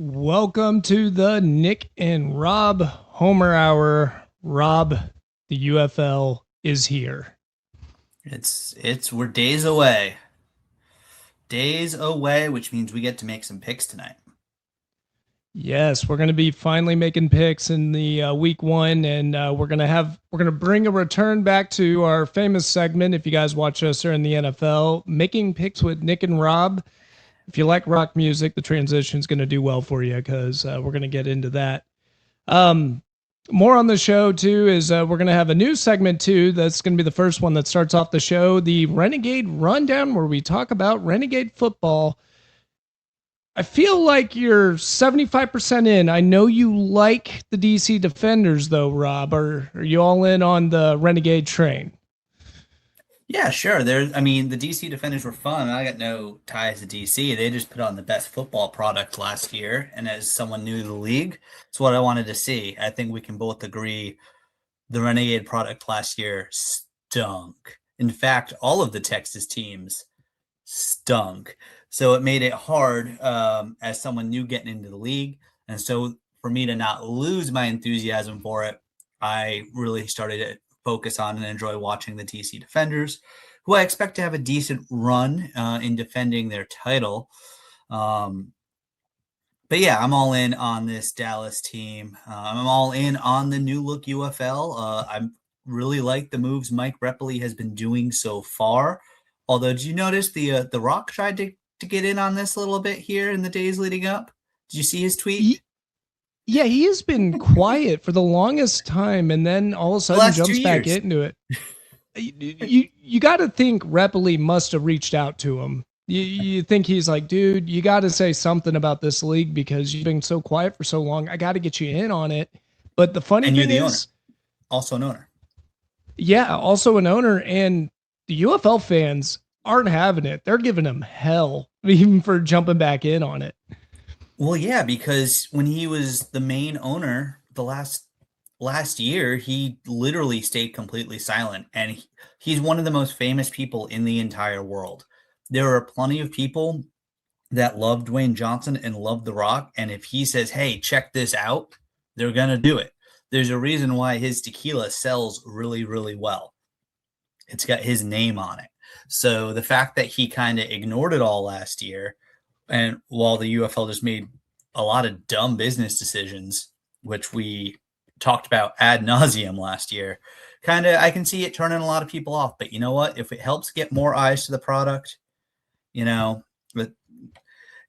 Welcome to the Nick and Rob Homer Hour. Rob, the UFL is here. We're days away. Days away, which means we get to make some picks tonight. Yes, we're going to be finally making picks in the week one, and we're going to bring a return back to our famous segment. If you guys watch us during the NFL, making picks with Nick and Rob. If you like rock music, the transition is going to do well for you because we're going to get into that. More on the show too is we're going to have a new segment too. That's going to be the first one that starts off the show, the Renegade Rundown, where we talk about Renegade football. I feel like you're 75% in. I know you like the DC Defenders though, Rob. Are you all in on the Renegade train? Yeah, sure. The DC Defenders were fun. I got no ties to DC. They just put on the best football product last year. And as someone new to the league, it's what I wanted to see. I think we can both agree the Renegade product last year stunk. In fact, all of the Texas teams stunk. So it made it hard as someone new getting into the league. And so for me to not lose my enthusiasm for it, I really started to focus on and enjoy watching the DC Defenders, who I expect to have a decent run in defending their title. But yeah, I'm all in on this Dallas team. I'm all in on the new look UFL. I really like the moves Mike Repoli has been doing so far. Although, did you notice the Rock tried to get in on this a little bit here in the days leading up? Did you see his tweet? Yeah, he has been quiet for the longest time, and then all of a sudden jumps back into it. You got to think Repoli must have reached out to him. You think he's like, dude, you got to say something about this league because you've been so quiet for so long. I got to get you in on it. But the funny thing is, owner. Also an owner. Yeah, also an owner, and the UFL fans aren't having it. They're giving him hell even for jumping back in on it. Well, yeah, because when he was the main owner the last year, he literally stayed completely silent, and he's one of the most famous people in the entire world. There are plenty of people that love Dwayne Johnson and love The Rock, and if he says, "Hey, check this out," they're gonna do it. There's a reason why his tequila sells really, really well. It's got his name on it. So the fact that he kind of ignored it all last year, and while the UFL just made a lot of dumb business decisions, which we talked about ad nauseum last year, I can see it turning a lot of people off. But you know what? If it helps get more eyes to the product, but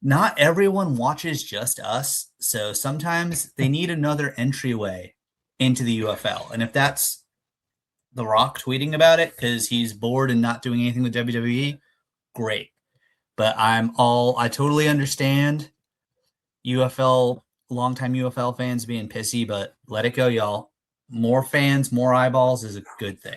not everyone watches just us. So sometimes they need another entryway into the UFL. And if that's The Rock tweeting about it because he's bored and not doing anything with WWE, great. But I totally understand longtime UFL fans being pissy, but let it go, y'all. More fans, more eyeballs is a good thing.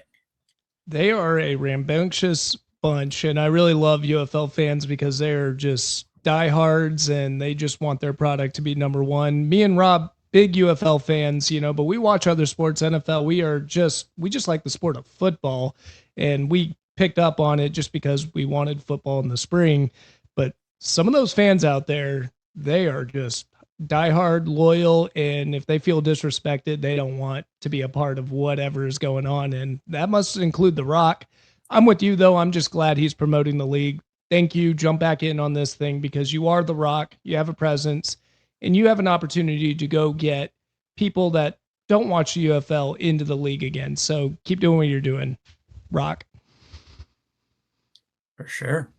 They are a rambunctious bunch, and I really love UFL fans because they're just diehards and they just want their product to be number one. Me and Rob, big UFL fans, but we watch other sports. NFL, we just like the sport of football, and we picked up on it just because we wanted football in the spring. But some of those fans out there, they are just diehard loyal, and if they feel disrespected, they don't want to be a part of whatever is going on, and that must include The Rock. I'm with you though. I'm just glad he's promoting the league. Thank you. Jump back in on this thing because you are The Rock. You have a presence, and you have an opportunity to go get people that don't watch the UFL into the league again. So keep doing what you're doing, Rock. For sure.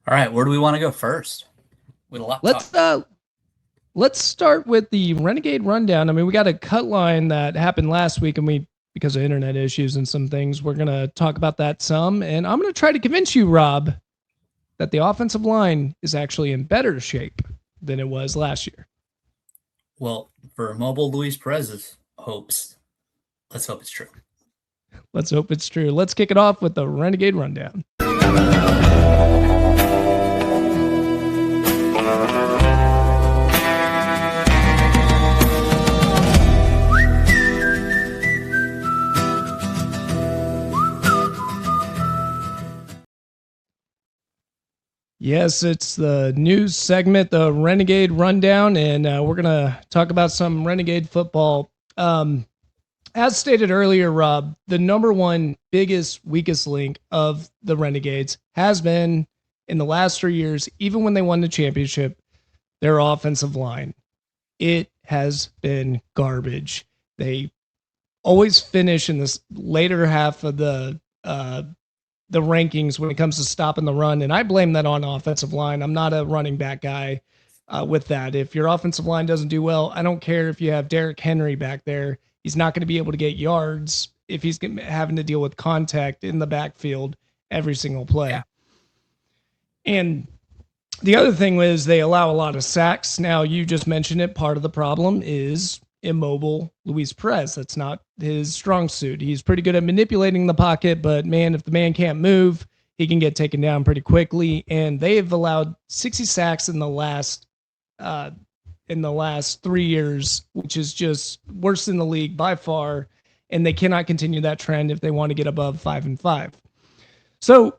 All right, where do we want to go first? With a lot. Let's start with the Renegade Rundown. I mean, we got a cut line that happened last week, and because of internet issues and some things, we're going to talk about that some. And I'm going to try to convince you, Rob, that the offensive line is actually in better shape than it was last year. Well, for mobile Luis Perez's hopes, let's hope it's true. Let's hope it's true. Let's kick it off with the Renegade Rundown. Yes, it's the news segment, the Renegade Rundown, and we're going to talk about some Renegade football. As stated earlier, Rob, the number one biggest, weakest link of the Renegades has been in the last 3 years, even when they won the championship, their offensive line. It has been garbage. They always finish in this later half of the rankings when it comes to stopping the run. And I blame that on offensive line. I'm not a running back guy with that. If your offensive line doesn't do well, I don't care if you have Derrick Henry back there. He's not going to be able to get yards if he's having to deal with contact in the backfield every single play. Yeah. And the other thing was they allow a lot of sacks. Now, you just mentioned it. Part of the problem is immobile Luis Perez. That's not his strong suit. He's pretty good at manipulating the pocket, but man, if the man can't move, he can get taken down pretty quickly. And they've allowed 60 sacks in the last 3 years, which is just worse in the league by far. And they cannot continue that trend if they want to get above 5-5. So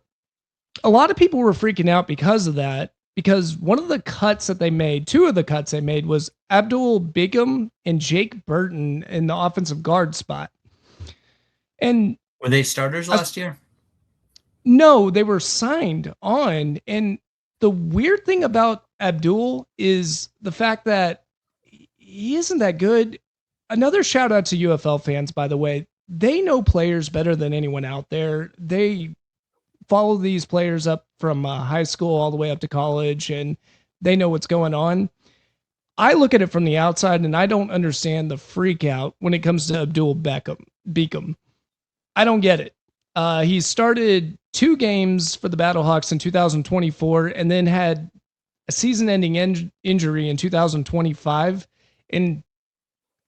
a lot of people were freaking out because of that. Because one of the cuts that they made, two of the cuts they made was Abdul Bigum and Jake Burton in the offensive guard spot. And were they starters last year? No, they were signed on. And the weird thing about Abdul is the fact that he isn't that good. Another shout out to UFL fans, by the way. They know players better than anyone out there. They follow these players up from high school all the way up to college, and they know what's going on. I look at it from the outside, and I don't understand the freak out when it comes to Abdul Beacom. I don't get it. He started 2 games for the Battlehawks in 2024 and then had a season-ending injury in 2025. And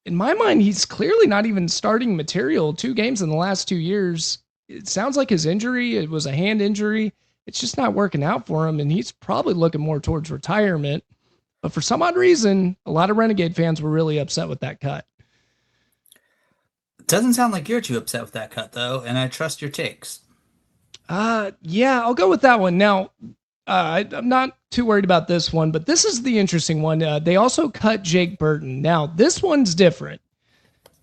in my mind, he's clearly not even starting material. 2 games in the last 2 years. It sounds like his injury, it was a hand injury. It's just not working out for him, and he's probably looking more towards retirement. But for some odd reason, a lot of Renegade fans were really upset with that cut. It doesn't sound like you're too upset with that cut, though, and I trust your takes. Yeah, I'll go with that one. Now, I'm not too worried about this one, but this is the interesting one. They also cut Jake Burton. Now, this one's different.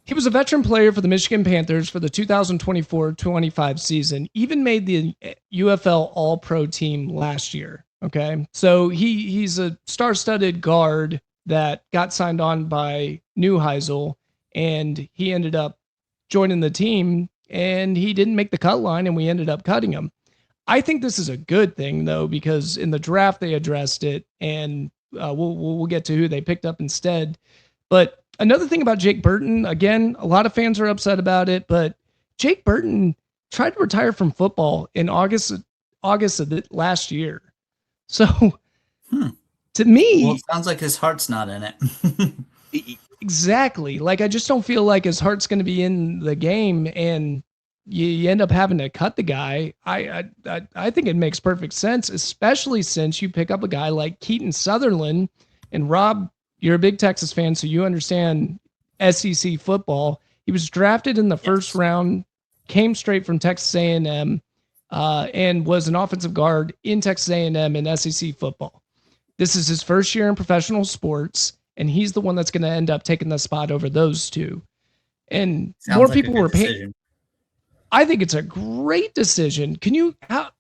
He was a veteran player for the Michigan Panthers for the 2024-25 season, even made the UFL All-Pro team last year. Okay. So he's a star-studded guard that got signed on by Neuheisel, and he ended up joining the team, and he didn't make the cut line, and we ended up cutting him. I think this is a good thing, though, because in the draft they addressed it, and we'll get to who they picked up instead. But another thing about Jake Burton, again, a lot of fans are upset about it, but Jake Burton tried to retire from football in August of last year. So to me, well, it sounds like his heart's not in it. Exactly. Like, I just don't feel like his heart's going to be in the game, and you end up having to cut the guy. I think it makes perfect sense, especially since you pick up a guy like Keaton Sutherland. And Rob, you're a big Texas fan, so you understand SEC football. He was drafted in the first round, came straight from Texas A&M, and was an offensive guard in Texas A&M in SEC football. This is his first year in professional sports, and he's the one that's going to end up taking the spot over those two. And Sounds more like people were paying. decision. I think it's a great decision.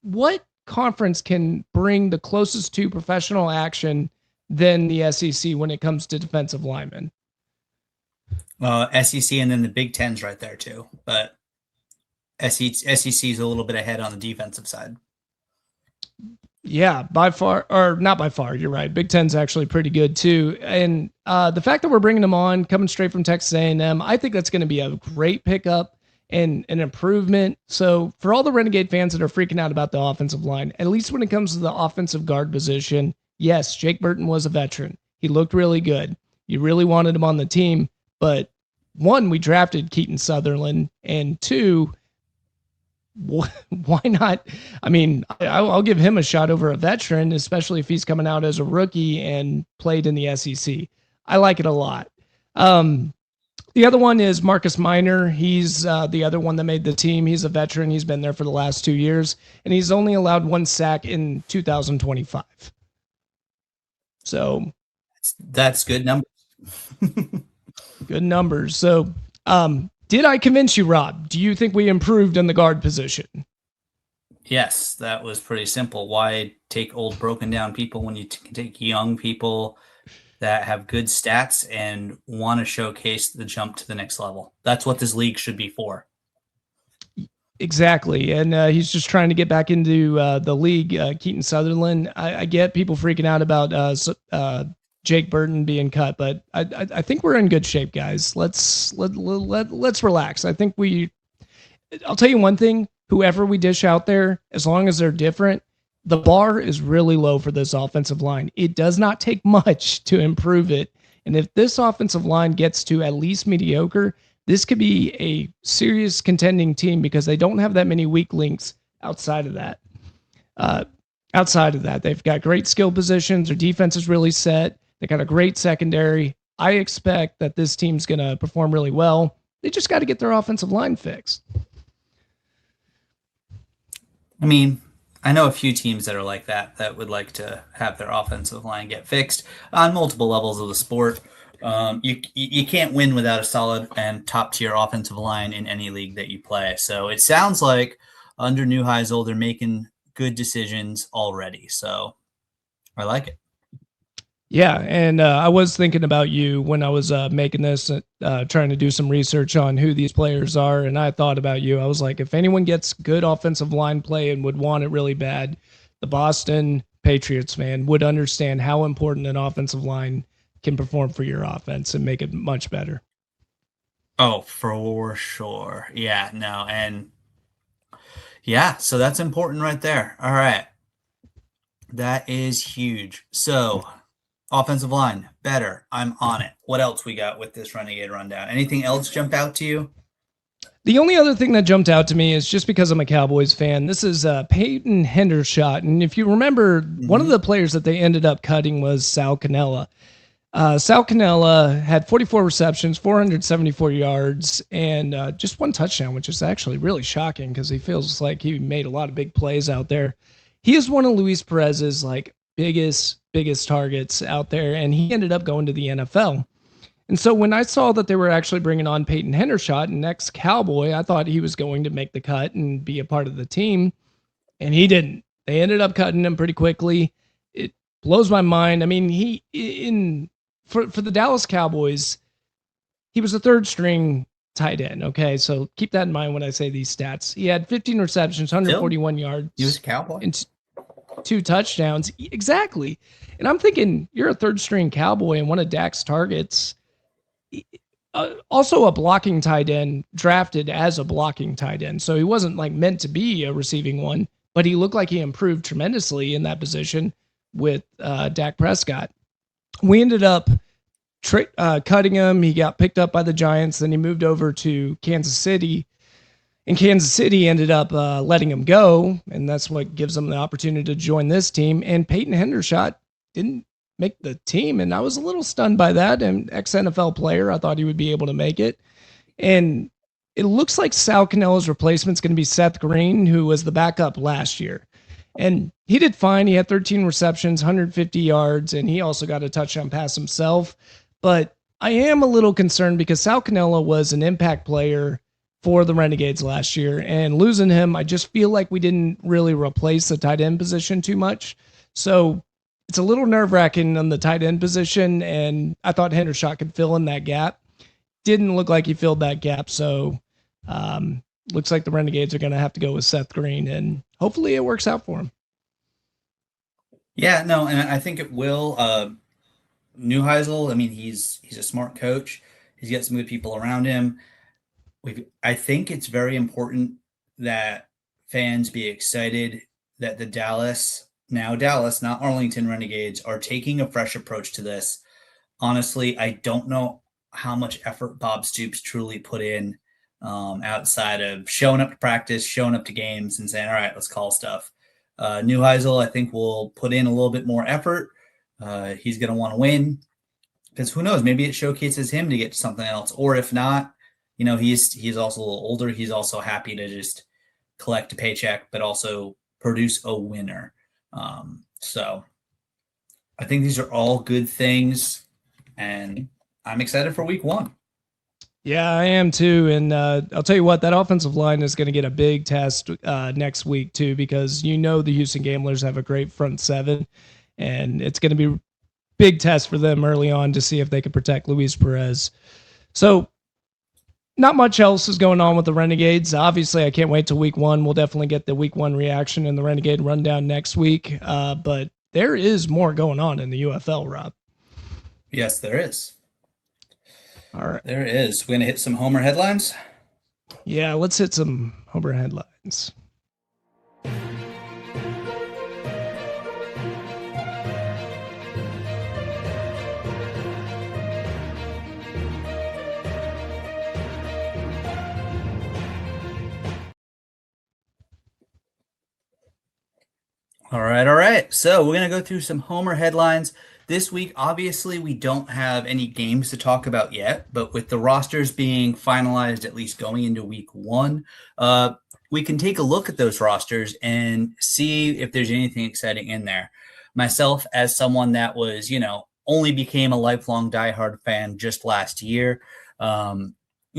What conference can bring the closest to professional action than the SEC when it comes to defensive linemen? SEC and then the Big Ten's right there too. But SEC is a little bit ahead on the defensive side. Yeah, by far, or not by far. You're right. Big Ten's actually pretty good too. And the fact that we're bringing them on, coming straight from Texas A&M, I think that's going to be a great pickup and an improvement. So for all the Renegade fans that are freaking out about the offensive line, at least when it comes to the offensive guard position, yes, Jake Burton was a veteran. He looked really good. You really wanted him on the team, but 1, we drafted Keaton Sutherland, and 2, why not? I mean, I'll give him a shot over a veteran, especially if he's coming out as a rookie and played in the SEC. I like it a lot. The other one is Marcus Minor. He's the other one that made the team. He's a veteran. He's been there for the last 2 years, and he's only allowed 1 sack in 2025. So that's good numbers. Good numbers. So, did I convince you, Rob? Do you think we improved in the guard position? Yes, that was pretty simple. Why take old, broken down people when you can take young people that have good stats and want to showcase the jump to the next level? That's what this league should be for. Exactly. And he's just trying to get back into the league. Keaton Sutherland. I get people freaking out about Jake Burton being cut, but I think we're in good shape, guys. Let's relax. I think I'll tell you one thing, whoever we dish out there, as long as they're different, the bar is really low for this offensive line. It does not take much to improve it. And if this offensive line gets to at least mediocre, this could be a serious contending team because they don't have that many weak links outside of that. They've got great skill positions. Their defense is really set. They got a great secondary. I expect that this team's going to perform really well. They just got to get their offensive line fixed. I mean, I know a few teams that are like that would like to have their offensive line get fixed on multiple levels of the sport. You can't win without a solid and top tier offensive line in any league that you play. So it sounds like under Neuheisel, they're making good decisions already. So I like it. Yeah, and I was thinking about you when I was making this, trying to do some research on who these players are, and I thought about you. I was like, if anyone gets good offensive line play and would want it really bad, the Boston Patriots fan would understand how important an offensive line can perform for your offense and make it much better. Oh, for sure. Yeah, no, and yeah, so that's important right there. All right. That is huge. So offensive line, better. I'm on it. What else we got with this Renegade Rundown? Anything else jump out to you? The only other thing that jumped out to me is just because I'm a Cowboys fan. This is Peyton Hendershot. And if you remember, one of the players that they ended up cutting was Sal Cannella. Sal Cannella had 44 receptions, 474 yards, and just 1 touchdown, which is actually really shocking because he feels like he made a lot of big plays out there. He is one of Luis Perez's biggest targets out there, and he ended up going to the NFL. And so when I saw that they were actually bringing on Peyton Hendershot, an ex-Cowboy, I thought he was going to make the cut and be a part of the team, and he didn't. They ended up cutting him pretty quickly. It blows my mind. I mean, for the Dallas Cowboys, he was a third string tight end. Okay, so keep that in mind when I say these stats. He had 15 receptions, 141 yards. He was a Cowboy. And 2 touchdowns. Exactly. And I'm thinking, you're a third string Cowboy and one of Dak's targets. Also a blocking tight end, drafted as a blocking tight end. So he wasn't like meant to be a receiving one, but he looked like he improved tremendously in that position with Dak Prescott. We ended up cutting him. He got picked up by the Giants. Then he moved over to Kansas City. And Kansas City ended up letting him go. And that's what gives him the opportunity to join this team. And Peyton Hendershot didn't make the team. And I was a little stunned by that. And ex-NFL player, I thought he would be able to make it. And it looks like Sal Cannella's replacement is going to be Seth Green, who was the backup last year. And he did fine. He had 13 receptions, 150 yards, and he also got a touchdown pass himself. But I am a little concerned because Sal Cannella was an impact player for the Renegades last year. And losing him, I just feel like we didn't really replace the tight end position too much. So it's a little nerve-wracking on the tight end position, and I thought Hendershot could fill in that gap. Didn't look like he filled that gap, so looks like the Renegades are going to have to go with Seth Green, and hopefully it works out for him. Yeah, no, and I think it will. Neuheisel, I mean, he's a smart coach. He's got some good people around him. I think it's very important that fans be excited that the Dallas, not Arlington Renegades, are taking a fresh approach to this. Honestly, I don't know how much effort Bob Stoops truly put in outside of showing up to practice, showing up to games, and saying, all right, let's call stuff. Neuheisel, I think, will put in a little bit more effort. He's going to want to win. because who knows, maybe it showcases him to get to something else. Or if not, he's also a little older. He's also happy to just collect a paycheck, but also produce a winner. So I think these are all good things, and I'm excited for week 1. Yeah, I am too. And I'll tell you what, that offensive line is going to get a big test next week too, because the Houston Gamblers have a great front seven, and it's going to be a big test for them early on to see if they can protect Luis Perez. So not much else is going on with the Renegades. Obviously, I can't wait till week 1. We'll definitely get the week 1 reaction in the Renegade Rundown next week. But there is more going on in the UFL, Rob. Yes, there is. All right. There is. We're going to hit some Homer headlines. Yeah, let's hit some Homer headlines. All right. So we're going to go through some Homer headlines. This week, obviously, we don't have any games to talk about yet, but with the rosters being finalized, at least going into week 1, we can take a look at those rosters and see if there's anything exciting in there. Myself, as someone that was, only became a lifelong diehard fan just last year, you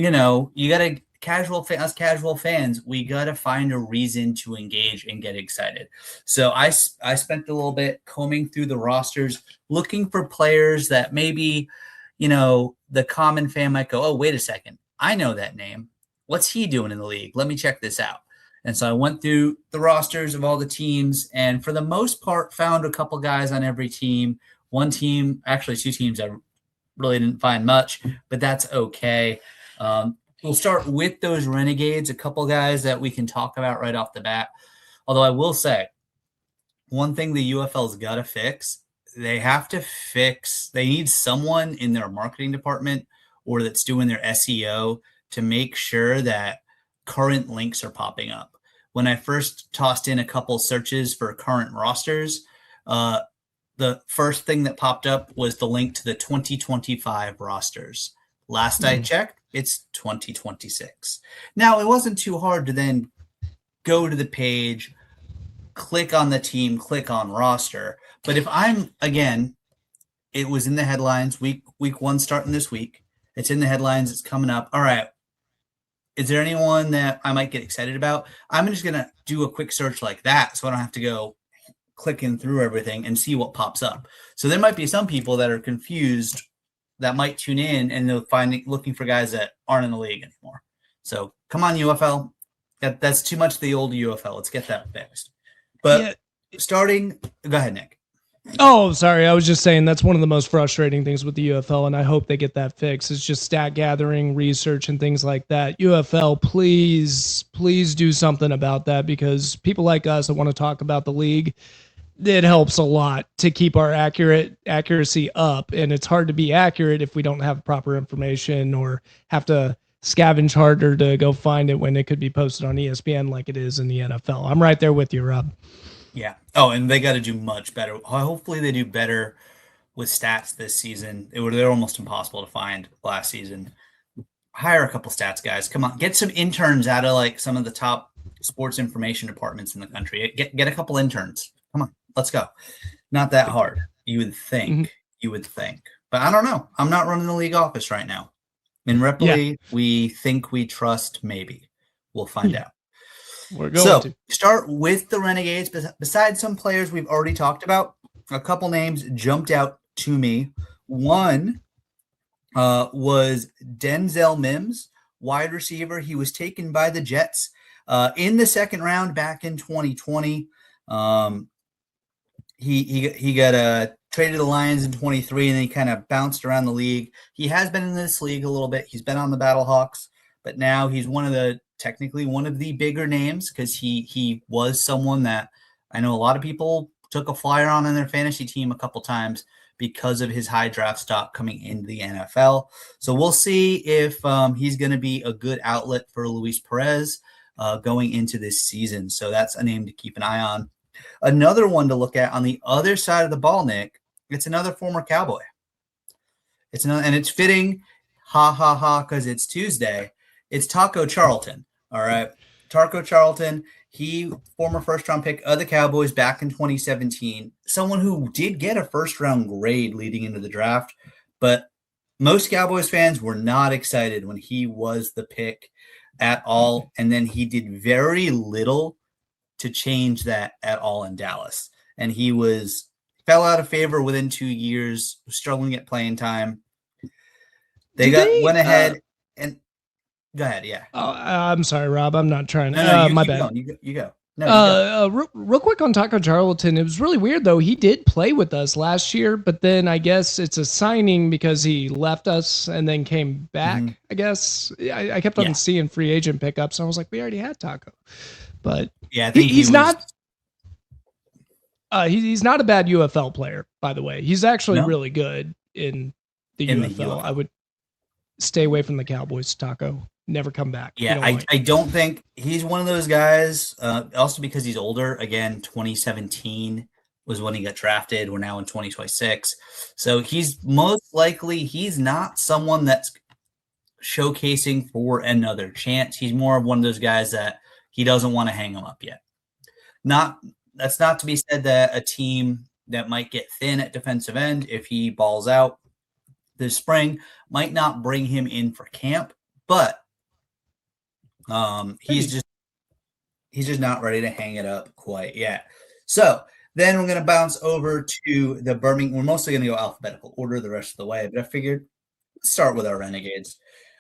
got to us casual fans, we got to find a reason to engage and get excited. So I spent a little bit combing through the rosters, looking for players that maybe, the common fan might go, oh, wait a second, I know that name. What's he doing in the league? Let me check this out. And so I went through the rosters of all the teams, and for the most part, found a couple guys on every team. One team, actually 2 teams, I really didn't find much, but that's okay. We'll start with those Renegades, a couple guys that we can talk about right off the bat. Although I will say, one thing the UFL's got to fix, they need someone in their marketing department or that's doing their SEO to make sure that current links are popping up. When I first tossed in a couple searches for current rosters, the first thing that popped up was the link to the 2025 rosters. Last I checked, it's 2026. Now, it wasn't too hard to then go to the page, click on the team, click on roster. But if it was in the headlines, week 1 starting this week. It's in the headlines. It's coming up. All right. Is there anyone that I might get excited about? I'm just going to do a quick search like that so I don't have to go clicking through everything and see what pops up. So there might be some people that are confused that might tune in and they'll looking for guys that aren't in the league anymore. So come on, UFL. That's too much the old UFL. Let's get that fixed. But go ahead, Nick. Oh, sorry. I was just saying that's one of the most frustrating things with the UFL, and I hope they get that fixed. It's just stat gathering, research, and things like that. UFL, please do something about that, because people like us that want to talk about the league, it helps a lot to keep our accuracy up, and it's hard to be accurate if we don't have proper information or have to scavenge harder to go find it when it could be posted on ESPN like it is in the NFL. I'm right there with you, Rob. Yeah. Oh, and they got to do much better. Hopefully they do better with stats this season. They're almost impossible to find last season. Hire a couple stats guys. Come on, get some interns out of like some of the top sports information departments in the country. Get a couple interns. Come on, let's go. Not that hard. You would think. But I don't know. I'm not running the league office right now. In Ripley, we think we trust maybe. We'll find out. We're going to start with the Renegades. Besides some players we've already talked about, a couple names jumped out to me. One was Denzel Mims, wide receiver. He was taken by the Jets in the second round back in 2020. He got traded to the Lions in 23, and then he kind of bounced around the league. He has been in this league a little bit. He's been on the Battlehawks, but now he's technically one of the bigger names, because he was someone that I know a lot of people took a flyer on in their fantasy team a couple times because of his high draft stock coming into the NFL. So we'll see if he's going to be a good outlet for Luis Perez going into this season. So that's a name to keep an eye on. Another one to look at on the other side of the ball, Nick, it's another former Cowboy. It's not, and it's fitting, ha ha ha, because it's Tuesday. It's Taco Charlton. All right, Taco Charlton. He former first round pick of the Cowboys back in 2017. Someone who did get a first round grade leading into the draft, but most Cowboys fans were not excited when he was the pick at all. And then he did very little to change that at all in Dallas. And he fell out of favor within 2 years, struggling at playing time. Went ahead and go ahead. Yeah. Oh, I'm sorry, Rob. I'm not trying. No, you my keep bad. going. You go. No, you go. Real quick on Taco Charlton, it was really weird though. He did play with us last year, but then I guess it's a signing because he left us and then came back. Mhm. I guess I kept on seeing free agent pickups, and I was like, we already had Taco, but yeah, I think he's not. He's not a bad UFL player, by the way. He's actually really good in the UFL. I would stay away from the Cowboys, Taco. Never come back. Yeah, I don't think he's one of those guys. Also because he's older. Again, 2017 was when he got drafted. We're now in 2026. So he's most likely, he's not someone that's showcasing for another chance. He's more of one of those guys that he doesn't want to hang him up yet. That's not to be said that a team that might get thin at defensive end, if he balls out this spring, might not bring him in for camp, but he's just not ready to hang it up quite yet. So then we're going to bounce over to the Birmingham. We're mostly going to go alphabetical order the rest of the way, but I figured let's start with our Renegades.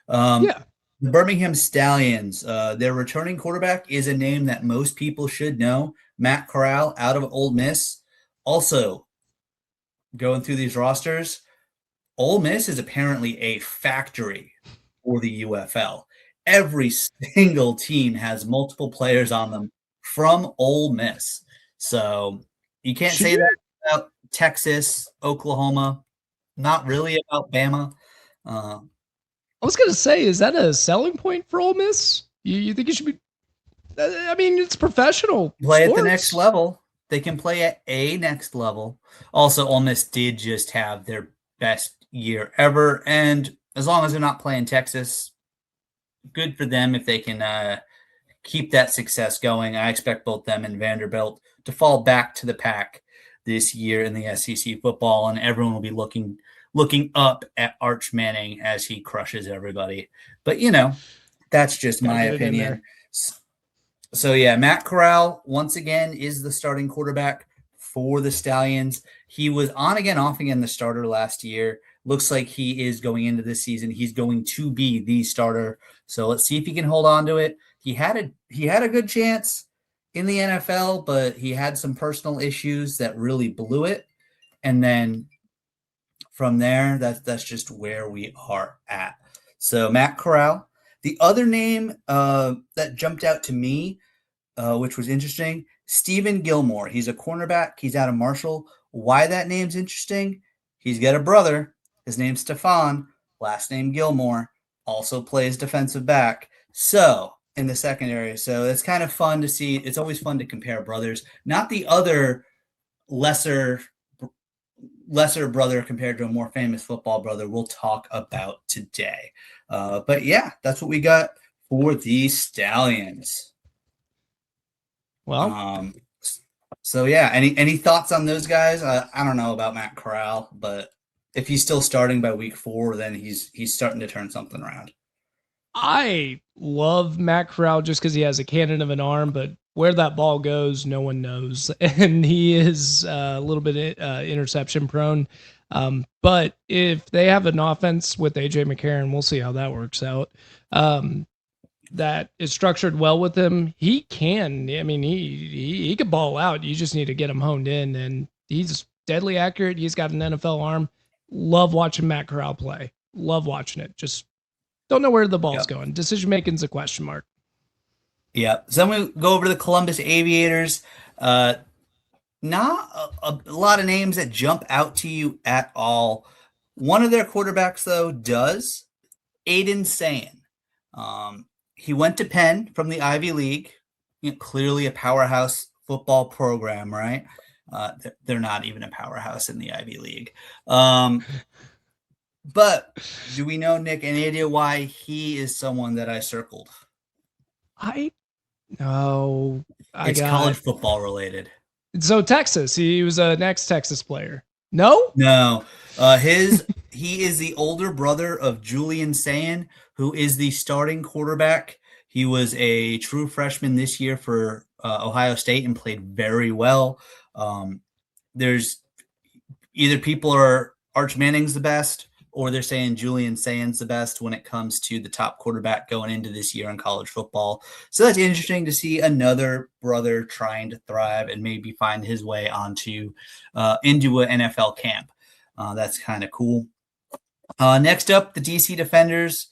The Birmingham Stallions, their returning quarterback is a name that most people should know. Matt Corral out of Ole Miss. Also, going through these rosters, Ole Miss is apparently a factory for the UFL. Every single team has multiple players on them from Ole Miss. So you can't say that about Texas, Oklahoma, not really about Bama. I was going to say, is that a selling point for Ole Miss? You think it should be? I mean, it's professional. Play sports at the next level. They can play at a next level. Also, Ole Miss did just have their best year ever. And as long as they're not playing Texas, good for them if they can keep that success going. I expect both them and Vanderbilt to fall back to the pack this year in the SEC football, and everyone will be looking up at Arch Manning as he crushes everybody. But, that's just my opinion. So, yeah, Matt Corral, once again, is the starting quarterback for the Stallions. He was on again, off again, the starter last year. Looks like he is going into this season. He's going to be the starter. So let's see if he can hold on to it. He had a good chance in the NFL, but he had some personal issues that really blew it. And then from there, that's just where we are at. So Matt Corral. The other name that jumped out to me, which was interesting, Stephen Gilmore. He's a cornerback. He's out of Marshall. Why that name's interesting? He's got a brother. His name's Stefan. Last name Gilmore. Also plays defensive back. So in the secondary. So it's kind of fun to see. It's always fun to compare brothers. Not the other lesser brother compared to a more famous football brother we'll talk about today. But yeah, that's what we got for the Stallions. Well, so yeah, any thoughts on those guys? I don't know about Matt Corral, but if he's still starting by week 4, then he's starting to turn something around. I love Matt Corral just because he has a cannon of an arm, but where that ball goes, no one knows. And he is a little bit interception prone. But if they have an offense with AJ McCarron, we'll see how that works out. That is structured well with him. He can. I mean, he could ball out. You just need to get him honed in, and he's deadly accurate. He's got an NFL arm. Love watching Matt Corral play. Love watching it. Just don't know where the ball's going. Decision making's a question mark. Yeah. So then we go over to the Columbus Aviators. Not a lot of names that jump out to you at all. One of their quarterbacks, though, does. Aiden Sayin. He went to Penn from the Ivy League. Clearly a powerhouse football program, right? They're not even a powerhouse in the Ivy League. But do we know, Nick, any idea why he is someone that I circled? I no, I It's college got football related. so Texas. He was a next Texas player. No, No, he is the older brother of Julian Sayin, who is the starting quarterback. He was a true freshman this year for Ohio State and played very well. There's either people are Arch Manning's the best, or they're saying Julian Sayin's the best when it comes to the top quarterback going into this year in college football. So that's interesting to see another brother trying to thrive and maybe find his way onto into an NFL camp. That's kind of cool. Next up, the DC Defenders.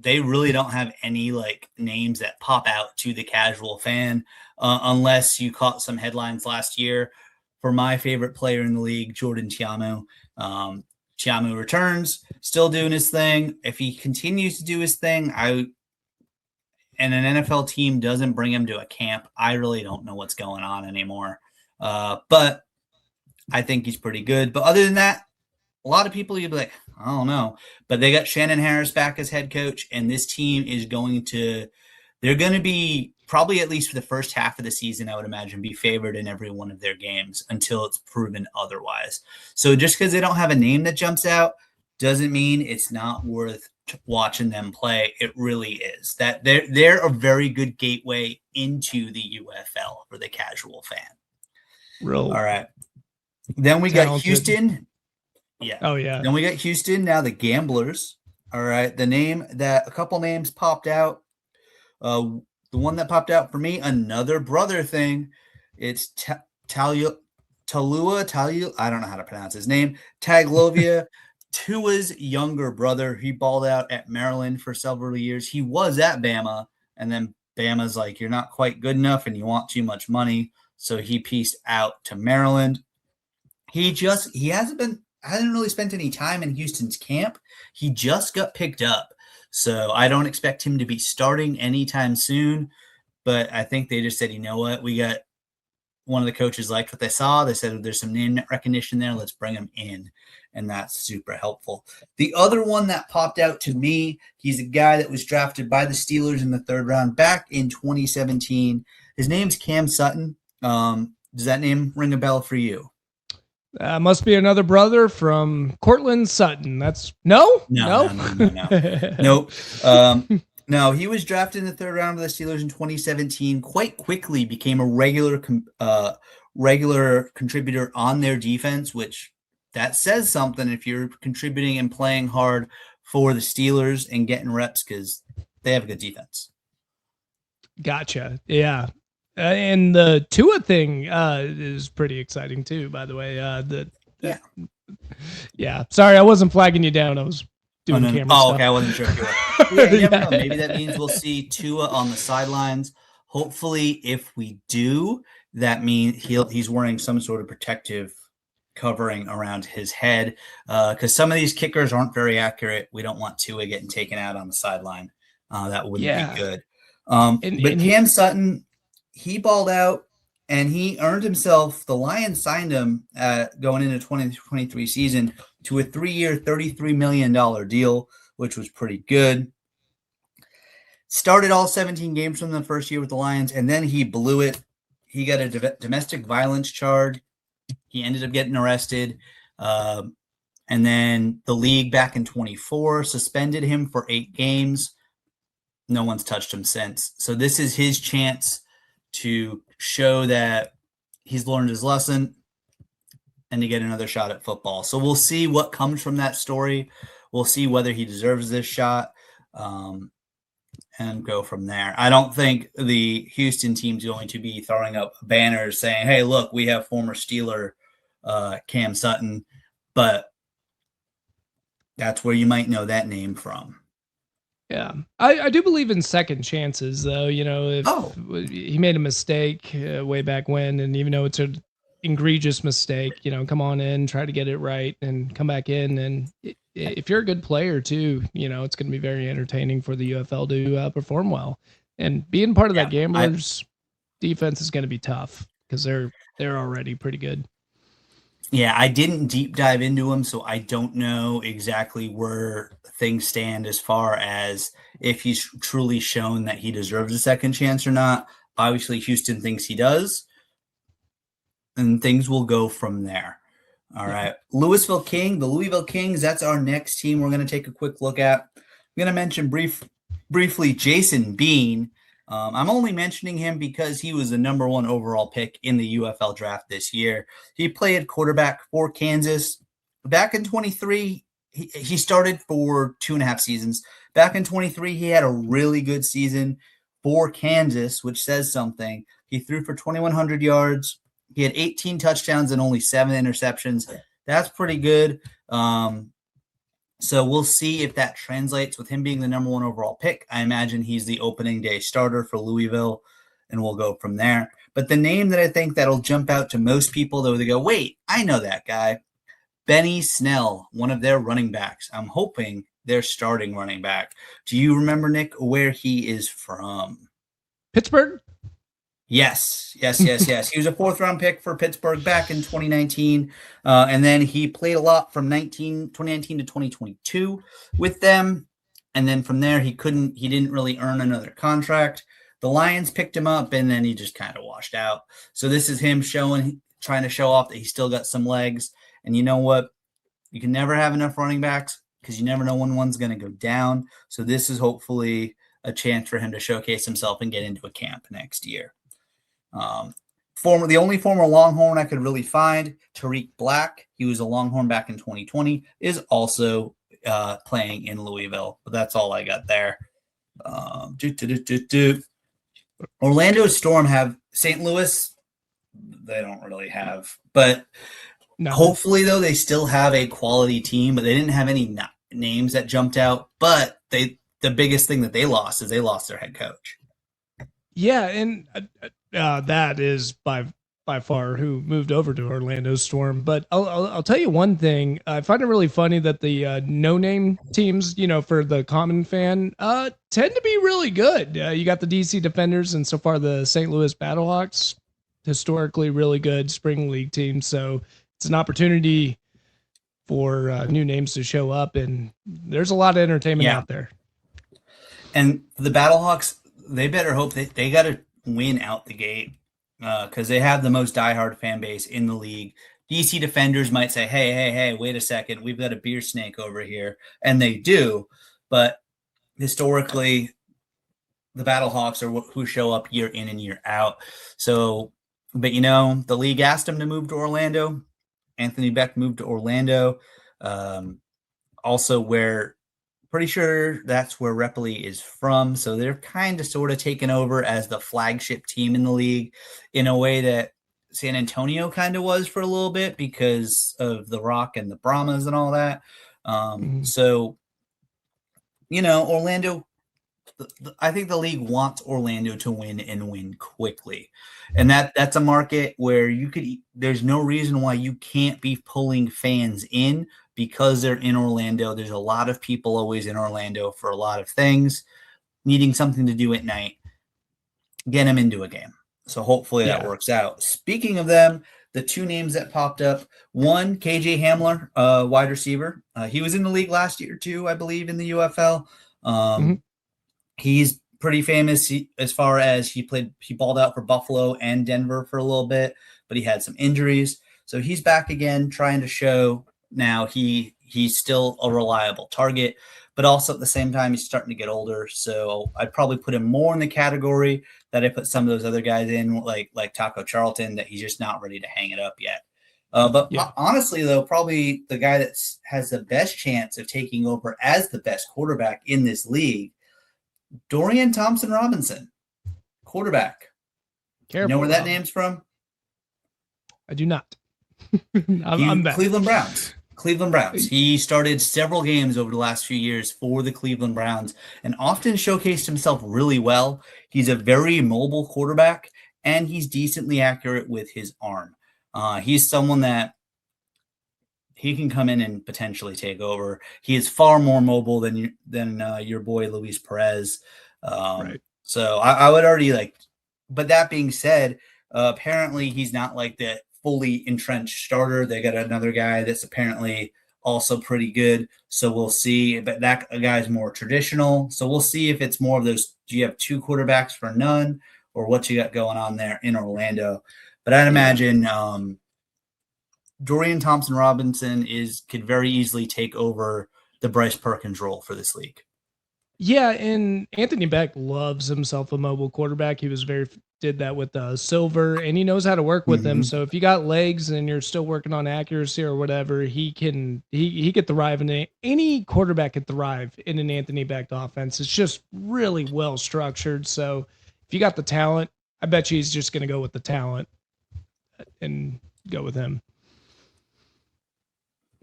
They really don't have any like names that pop out to the casual fan, unless you caught some headlines last year for my favorite player in the league, Jordan Tiamu. Tiamu returns, still doing his thing. If he continues to do his thing, and an NFL team doesn't bring him to a camp, I really don't know what's going on anymore. But I think he's pretty good. But other than that, a lot of people you'd be like, I don't know. But they got Shannon Harris back as head coach, and this team is they're going to be probably at least for the first half of the season, I would imagine, be favored in every one of their games until it's proven otherwise. So just because they don't have a name that jumps out doesn't mean it's not worth watching them play. It really is. That they're a very good gateway into the UFL for the casual fan. real. All right. Then we got Houston. Yeah. Oh yeah. Then we got Houston. Now the Gamblers. All right. A couple names popped out. The one that popped out for me, another brother thing. It's Talua. I don't know how to pronounce his name. Taglovia, Tua's younger brother. He balled out at Maryland for several years. He was at Bama, and then Bama's like, you're not quite good enough, and you want too much money. So he pieced out to Maryland. He hasn't really spent any time in Houston's camp. He just got picked up. So I don't expect him to be starting anytime soon. But I think they just said, you know what? We got one of the coaches liked what they saw. They said there's some name recognition there. Let's bring him in. And that's super helpful. The other one that popped out to me, he's a guy that was drafted by the Steelers in the 3rd round back in 2017. His name's Cam Sutton. Does that name ring a bell for you? Must be another brother from Cortland Sutton. That's no. Nope. No, he was drafted in the 3rd round of the Steelers in 2017. Quite quickly became a regular contributor on their defense, which that says something if you're contributing and playing hard for the Steelers and getting reps because they have a good defense. Gotcha. Yeah. And the Tua thing is pretty exciting too, by the way. Yeah. Sorry, I wasn't flagging you down. I was doing camera stuff. Okay. I wasn't sure if you were. You never know. Maybe that means we'll see Tua on the sidelines. Hopefully, if we do, that means he's wearing some sort of protective covering around his head because some of these kickers aren't very accurate. We don't want Tua getting taken out on the sideline. That wouldn't be good. But Cam Sutton, he balled out and he earned himself. The Lions signed him going into 2023 season to a 3-year, $33 million deal, which was pretty good. Started all 17 games from the first year with the Lions, and then he blew it. He got a domestic violence charge. He ended up getting arrested. And then the league back in 24 suspended him for 8 games. No one's touched him since. So this is his chance to show that he's learned his lesson and to get another shot at football. So we'll see what comes from that story. We'll see whether he deserves this shot and go from there. I don't think the Houston team's going to be throwing up banners saying, hey, look, we have former Steeler Cam Sutton, but that's where you might know that name from. Yeah, I do believe in second chances, though. You know, if he made a mistake way back when, and even though it's an egregious mistake, you know, come on in, try to get it right, and come back in. And if you're a good player too, you know, it's going to be very entertaining for the UFL to perform well. And being part of that Gamblers defense is going to be tough because they're already pretty good. Yeah, I didn't deep dive into him, so I don't know exactly where things stand as far as if he's truly shown that he deserves a second chance or not. Obviously, Houston thinks he does, and things will go from there. All Yeah. right. The Louisville Kings, that's our next team we're going to take a quick look at. I'm going to mention briefly Jason Bean. I'm only mentioning him because he was the number 1 overall pick in the UFL draft this year. He played quarterback for Kansas. Back in 23, he started for 2.5 seasons. Back in 23, he had a really good season for Kansas, which says something. He threw for 2,100 yards. He had 18 touchdowns and only 7 interceptions. That's pretty good. So we'll see if that translates with him being the number 1 overall pick. I imagine he's the opening day starter for Louisville, and we'll go from there. But the name that I think that'll jump out to most people, though, they go, wait, I know that guy. Benny Snell, one of their running backs. I'm hoping they're starting running back. Do you remember, Nick, where he is from? Pittsburgh? Yes. He was a 4th-round pick for Pittsburgh back in 2019. And then he played a lot from 2019 to 2022 with them. And then from there, he didn't really earn another contract. The Lions picked him up, and then he just kind of washed out. So this is him trying to show off that he's still got some legs. And you know what? You can never have enough running backs because you never know when one's going to go down. So this is hopefully a chance for him to showcase himself and get into a camp next year. The only former Longhorn I could really find, Tariq Black, he was a Longhorn back in 2020, is also playing in Louisville. But that's all I got there. Orlando Storm have St. Louis. They don't really have, but hopefully, though, they still have a quality team. But they didn't have any names that jumped out. But the biggest thing that they lost is they lost their head coach. Yeah, and that is by far who moved over to Orlando Storm. But I'll tell you one thing. I find it really funny that the no-name teams, for the common fan, tend to be really good. You got the DC Defenders and so far the St. Louis Battlehawks, historically really good spring league teams. So it's an opportunity for new names to show up, and there's a lot of entertainment out there. And the Battlehawks, they better hope they got to win out the gate because they have the most diehard fan base in the league. DC Defenders might say, hey, wait a second. We've got a beer snake over here. And they do. But historically, the Battlehawks are who show up year in and year out. So, but the league asked him to move to Orlando. Anthony Beck moved to Orlando. Also pretty sure that's where Repoli is from. So they're kind of sort of taken over as the flagship team in the league in a way that San Antonio kind of was for a little bit because of the Rock and the Brahmas and all that. So, Orlando, I think the league wants Orlando to win and win quickly. And that's a market where there's no reason why you can't be pulling fans in because they're in Orlando. There's a lot of people always in Orlando for a lot of things, needing something to do at night, get them into a game. So hopefully that works out. Speaking of them, the 2 names that popped up, one, KJ Hamler, wide receiver. He was in the league last year too, I believe, in the UFL. He's pretty famous as far as he balled out for Buffalo and Denver for a little bit, but he had some injuries. So he's back again, trying to show now he's still a reliable target, but also at the same time, he's starting to get older. So I'd probably put him more in the category that I put some of those other guys in, like Taco Charlton, that he's just not ready to hang it up yet. Honestly, though, probably the guy that has the best chance of taking over as the best quarterback in this league, Dorian Thompson-Robinson, quarterback. Careful, you know where that name's from? I do not. I'm back. Cleveland Browns. He started several games over the last few years for the Cleveland Browns and often showcased himself really well. He's a very mobile quarterback, and he's decently accurate with his arm. He's someone that he can come in and potentially take over. He is far more mobile than your boy Luis Perez. Right. So I would already but that being said, apparently he's not like the fully entrenched starter. They got another guy that's apparently also pretty good. So we'll see. But that guy's more traditional. So we'll see if it's more of those. Do you have two quarterbacks for none, or what you got going on there in Orlando? But I'd imagine Dorian Thompson-Robinson could very easily take over the Bryce Perkins role for this league. Yeah, and Anthony Beck loves himself a mobile quarterback. He did that with Silver, and he knows how to work with them. So if you got legs and you're still working on accuracy or whatever, he could thrive in any quarterback could thrive in an Anthony Beck offense. It's just really well structured. So if you got the talent, I bet you he's just going to go with the talent and go with him.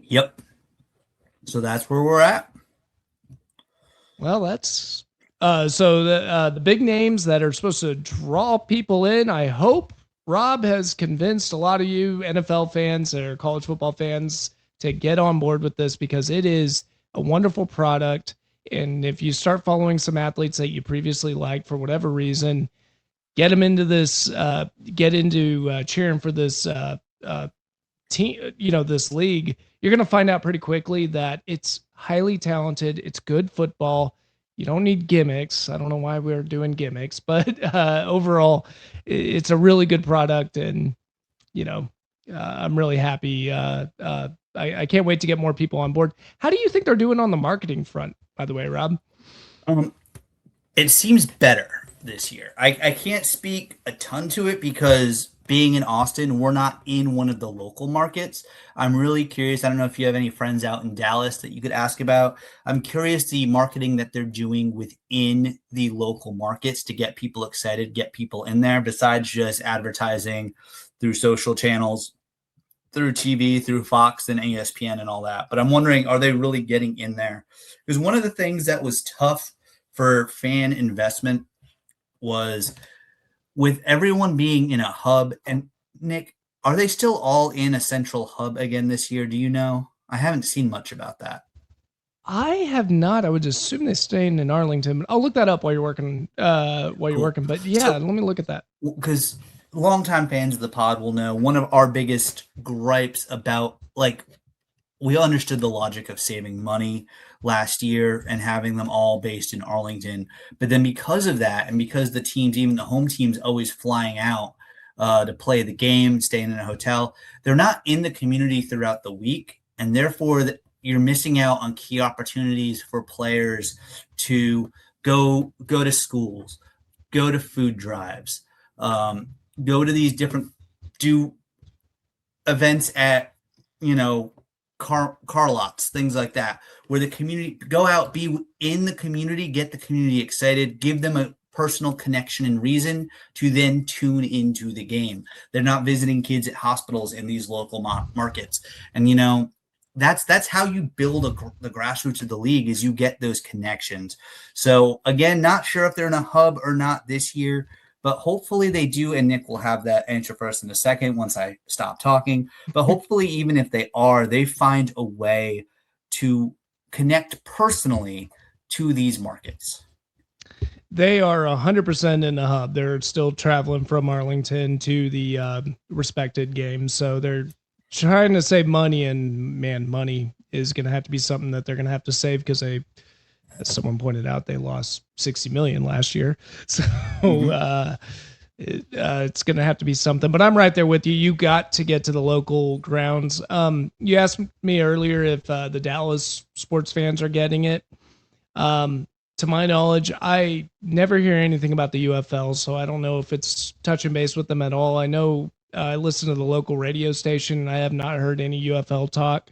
Yep. So that's where we're at. Well, that's so the big names that are supposed to draw people in. I hope Rob has convinced a lot of you NFL fans or college football fans to get on board with this, because it is a wonderful product. And if you start following some athletes that you previously liked for whatever reason, get them into this, get into cheering for this team, this league. You're going to find out pretty quickly that it's highly talented. It's good football. You don't need gimmicks. I don't know why we're doing gimmicks, but overall, it's a really good product. And, I'm really happy. I can't wait to get more people on board. How do you think they're doing on the marketing front, by the way, Rob? It seems better this year. I can't speak a ton to it because being in Austin, we're not in one of the local markets. I'm really curious. I don't know if you have any friends out in Dallas that you could ask about. I'm curious the marketing that they're doing within the local markets to get people excited, get people in there, besides just advertising through social channels, through TV, through Fox and ESPN and all that. But I'm wondering, are they really getting in there? Because one of the things that was tough for fan investment was with everyone being in a hub. And Nick, are they still all in a central hub again this year? Do you know? I haven't seen much about that. I have not. I would assume they're staying in Arlington. I'll look that up while you're working. But yeah, let me look at that. Because longtime fans of the pod will know one of our biggest gripes about, we understood the logic of saving money last year and having them all based in Arlington. But then because of that, and because the teams, even the home teams, always flying out to play the game, staying in a hotel, they're not in the community throughout the week. And therefore, you're missing out on key opportunities for players to go to schools, go to food drives, go to these do events at, car lots, things like that, where the community go out, be in the community, get the community excited, give them a personal connection and reason to then tune into the game. They're not visiting kids at hospitals in these local markets. And, that's how you build the grassroots of the league, is you get those connections. So again, not sure if they're in a hub or not this year, but hopefully they do, and Nick will have that answer for us in a second once I stop talking. But hopefully, even if they are, they find a way to connect personally to these markets. They are 100% in the hub. They're still traveling from Arlington to the respected games. So they're trying to save money, and man, money is going to have to be something that they're going to have to save, because as someone pointed out, they lost 60 million last year. So it's going to have to be something, but I'm right there with you. You got to get to the local grounds. You asked me earlier if the Dallas sports fans are getting it. To my knowledge, I never hear anything about the UFL, so I don't know if it's touching base with them at all. I know I listen to the local radio station, and I have not heard any UFL talk.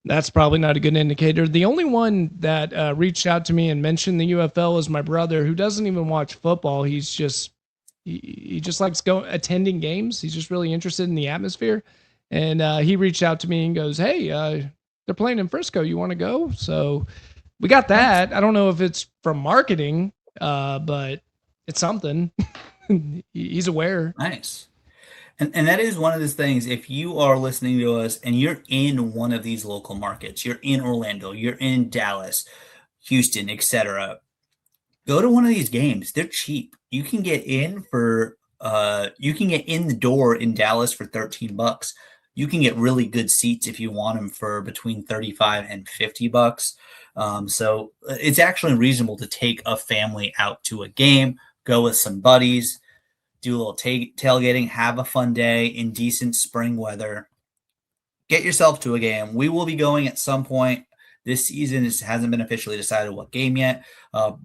That's probably not a good indicator. The only one that reached out to me and mentioned the UFL is my brother, who doesn't even watch football. He just likes attending games. He's just really interested in the atmosphere. And he reached out to me and goes, "Hey, they're playing in Frisco. You want to go?" So we got that. I don't know if it's from marketing, but it's something. He's aware. Nice. And that is one of those things. If you are listening to us and you're in one of these local markets, you're in Orlando, you're in Dallas, Houston, etc., go to one of these games. They're cheap. You can get in for You can get in the door in Dallas for $13. You can get really good seats if you want them for between 35 and $50. So it's actually reasonable to take a family out to a game, go with some buddies, do a little tailgating, have a fun day in decent spring weather. Get yourself to a game. We will be going at some point this season. It hasn't been officially decided what game yet.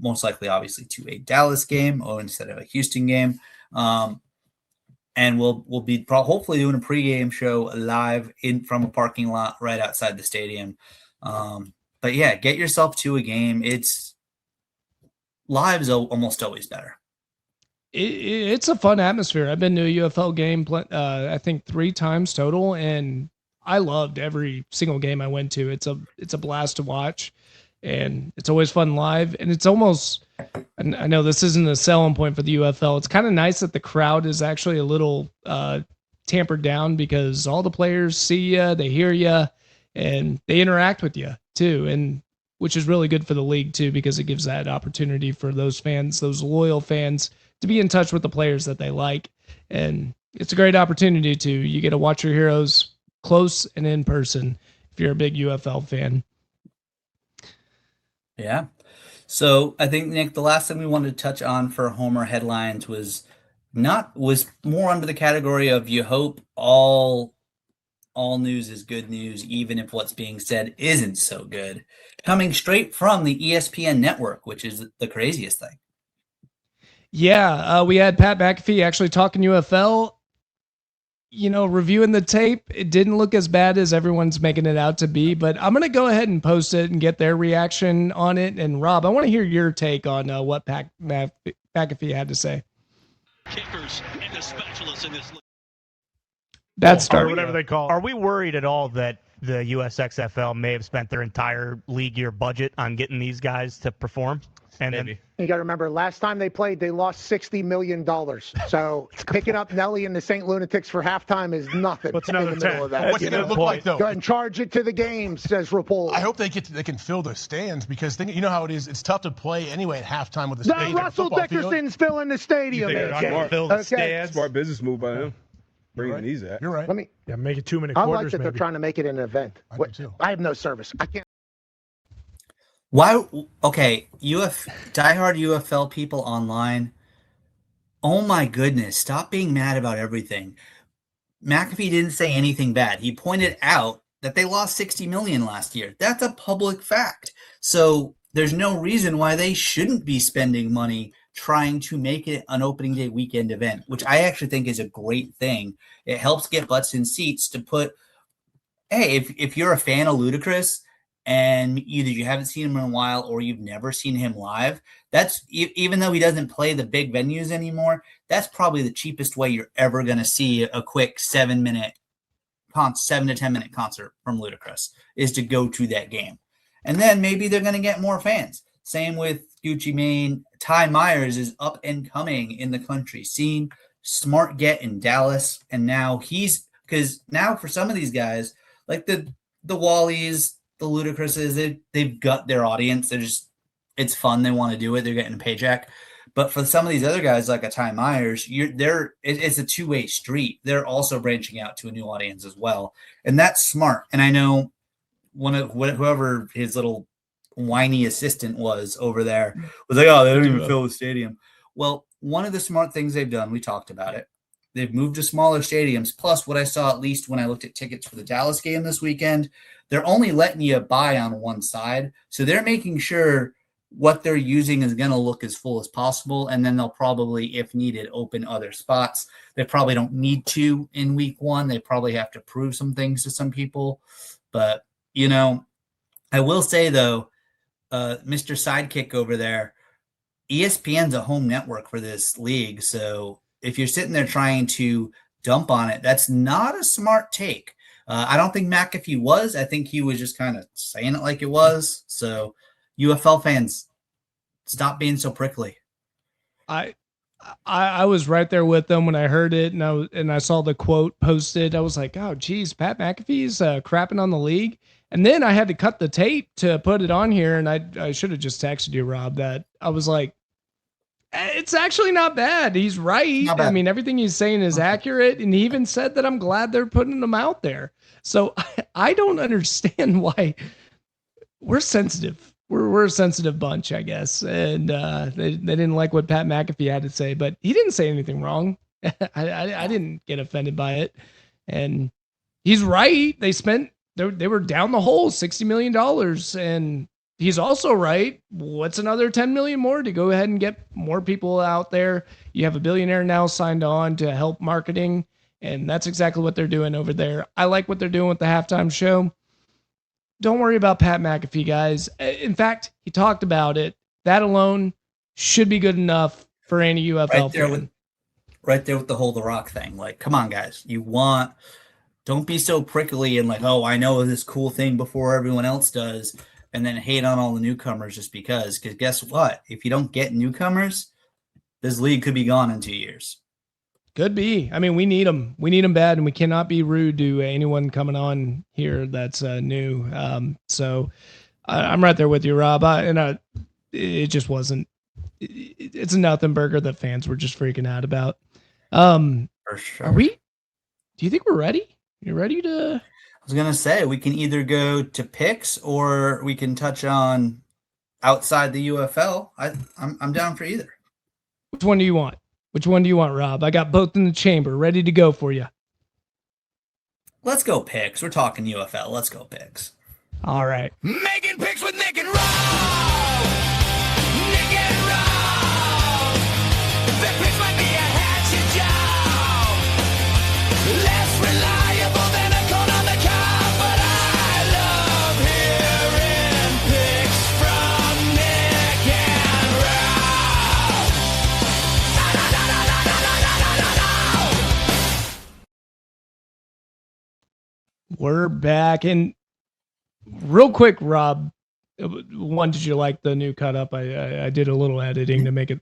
Most likely, obviously, to a Dallas game or instead of a Houston game. And we'll be hopefully doing a pregame show live from a parking lot right outside the stadium. But yeah, get yourself to a game. Live is almost always better. It's a fun atmosphere. I've been to a UFL game, I think 3 times total, and I loved every single game I went to. It's a blast to watch, and it's always fun live. And it's almost, and I know this isn't a selling point for the UFL. It's kind of nice that the crowd is actually a little tampered down because all the players see you, they hear you, and they interact with you too. And which is really good for the league too, because it gives that opportunity for those fans, those loyal fans, to be in touch with the players that they like. And it's a great opportunity to, you get to watch your heroes close and in person if you're a big UFL fan. Yeah. So I think, Nick, the last thing we wanted to touch on for Homer headlines was more under the category of you hope all news is good news, even if what's being said isn't so good. Coming straight from the ESPN network, which is the craziest thing. Yeah, we had Pat McAfee actually talking UFL, reviewing the tape. It didn't look as bad as everyone's making it out to be, but I'm going to go ahead and post it and get their reaction on it. And Rob, I want to hear your take on what Pat McAfee had to say. Kickers and the specialists in this league. That's start. Whatever they call it. Are we worried at all that the USXFL may have spent their entire league year budget on getting these guys to perform? And Maybe. You got to remember, last time they played, they lost $60 million. So picking up Nelly and the St. Lunatics for halftime is nothing. What's in another the middle of that. What's it going to look like, though? Go ahead and charge it to the game, says Rapoli. I hope they can fill the stands because you know how it is. It's tough to play anyway at halftime with the stadium. Russell Dickerson's filling the stadium. Smart business move by them. Bringing these at. You're right. Make it 2 minute I quarters. like that they're trying to make it an event. I do too. I have no service. I can't. Why? Okay, diehard UFL people online. Oh my goodness! Stop being mad about everything. McAfee didn't say anything bad. He pointed out that they lost $60 million last year. That's a public fact. So there's no reason why they shouldn't be spending money trying to make it an opening day weekend event, which I actually think is a great thing. It helps get butts in seats to put. Hey, if you're a fan of Ludacris, and either you haven't seen him in a while or you've never seen him live, that's even though he doesn't play the big venues anymore, that's probably the cheapest way you're ever going to see a quick 7 to 10 minute concert from Ludacris is to go to that game. And then maybe they're going to get more fans. Same with Gucci Mane. Ty Myers is up and coming in the country scene. Smart get in Dallas. And now because now for some of these guys, like the Wallies, the Ludacrises, they've got their audience. It's fun. They want to do it. They're getting a paycheck. But for some of these other guys, like a Ty Myers, it's a two-way street. They're also branching out to a new audience as well. And that's smart. And I know whoever his little whiny assistant was over there was like, oh, they don't even fill the stadium. Well, one of the smart things they've done, we talked about it, they've moved to smaller stadiums. Plus, what I saw, at least when I looked at tickets for the Dallas game this weekend, they're only letting you buy on one side. So they're making sure what they're using is going to look as full as possible. And then they'll probably, if needed, open other spots. They probably don't need to in week one. They probably have to prove some things to some people. But, I will say, though, Mr. Sidekick over there, ESPN's a home network for this league. So if you're sitting there trying to dump on it, that's not a smart take. I don't think McAfee was. I think he was just kind of saying it like it was. So UFL fans, stop being so prickly. I was right there with them when I heard it, and I saw the quote posted. I was like, oh, geez, Pat McAfee's crapping on the league. And then I had to cut the tape to put it on here, and I should have just texted you, Rob, that I was like, It's actually not bad. He's right. Not bad. I mean, everything he's saying is accurate. And he even said that I'm glad they're putting him out there. So I don't understand why we're sensitive. We're a sensitive bunch, I guess. And they didn't like what Pat McAfee had to say, but he didn't say anything wrong. I didn't get offended by it. And he's right. They were down the hole $60 million. And he's also right. What's another 10 million more to go ahead and get more people out there? You have a billionaire now signed on to help marketing, and that's exactly what they're doing over there. I like what they're doing with the halftime show. Don't worry about Pat McAfee, guys. In fact, he talked about it. That alone should be good enough for any UFL fan. Right there with the whole The Rock thing. Like, come on, guys. Don't be so prickly and like, oh, I know this cool thing before everyone else does, and then hate on all the newcomers just because. Because guess what? If you don't get newcomers, this league could be gone in 2 years. Could be. I mean, we need them. We need them bad, and we cannot be rude to anyone coming on here that's new. So I'm right there with you, Rob. It just wasn't. It's a nothing burger that fans were just freaking out about. For sure. Do you think we're ready? You ready to? I was gonna say we can either go to picks or we can touch on outside the UFL. I'm down for either. Which one do you want? Which one do you want, Rob? I got both in the chamber, ready to go for you. Let's go picks. We're talking UFL. Let's go picks. All right. Making picks with Nick and Rob. Nick and Rob. The picks might be a hatchet job. Less reliable than a cone on the cob, but I love hearing picks from Nick and Rob. Da, da, da, da, da, da, da, da, da, da. We're back. And real quick, Rob, one, did you like the new cut up? I did a little editing to make it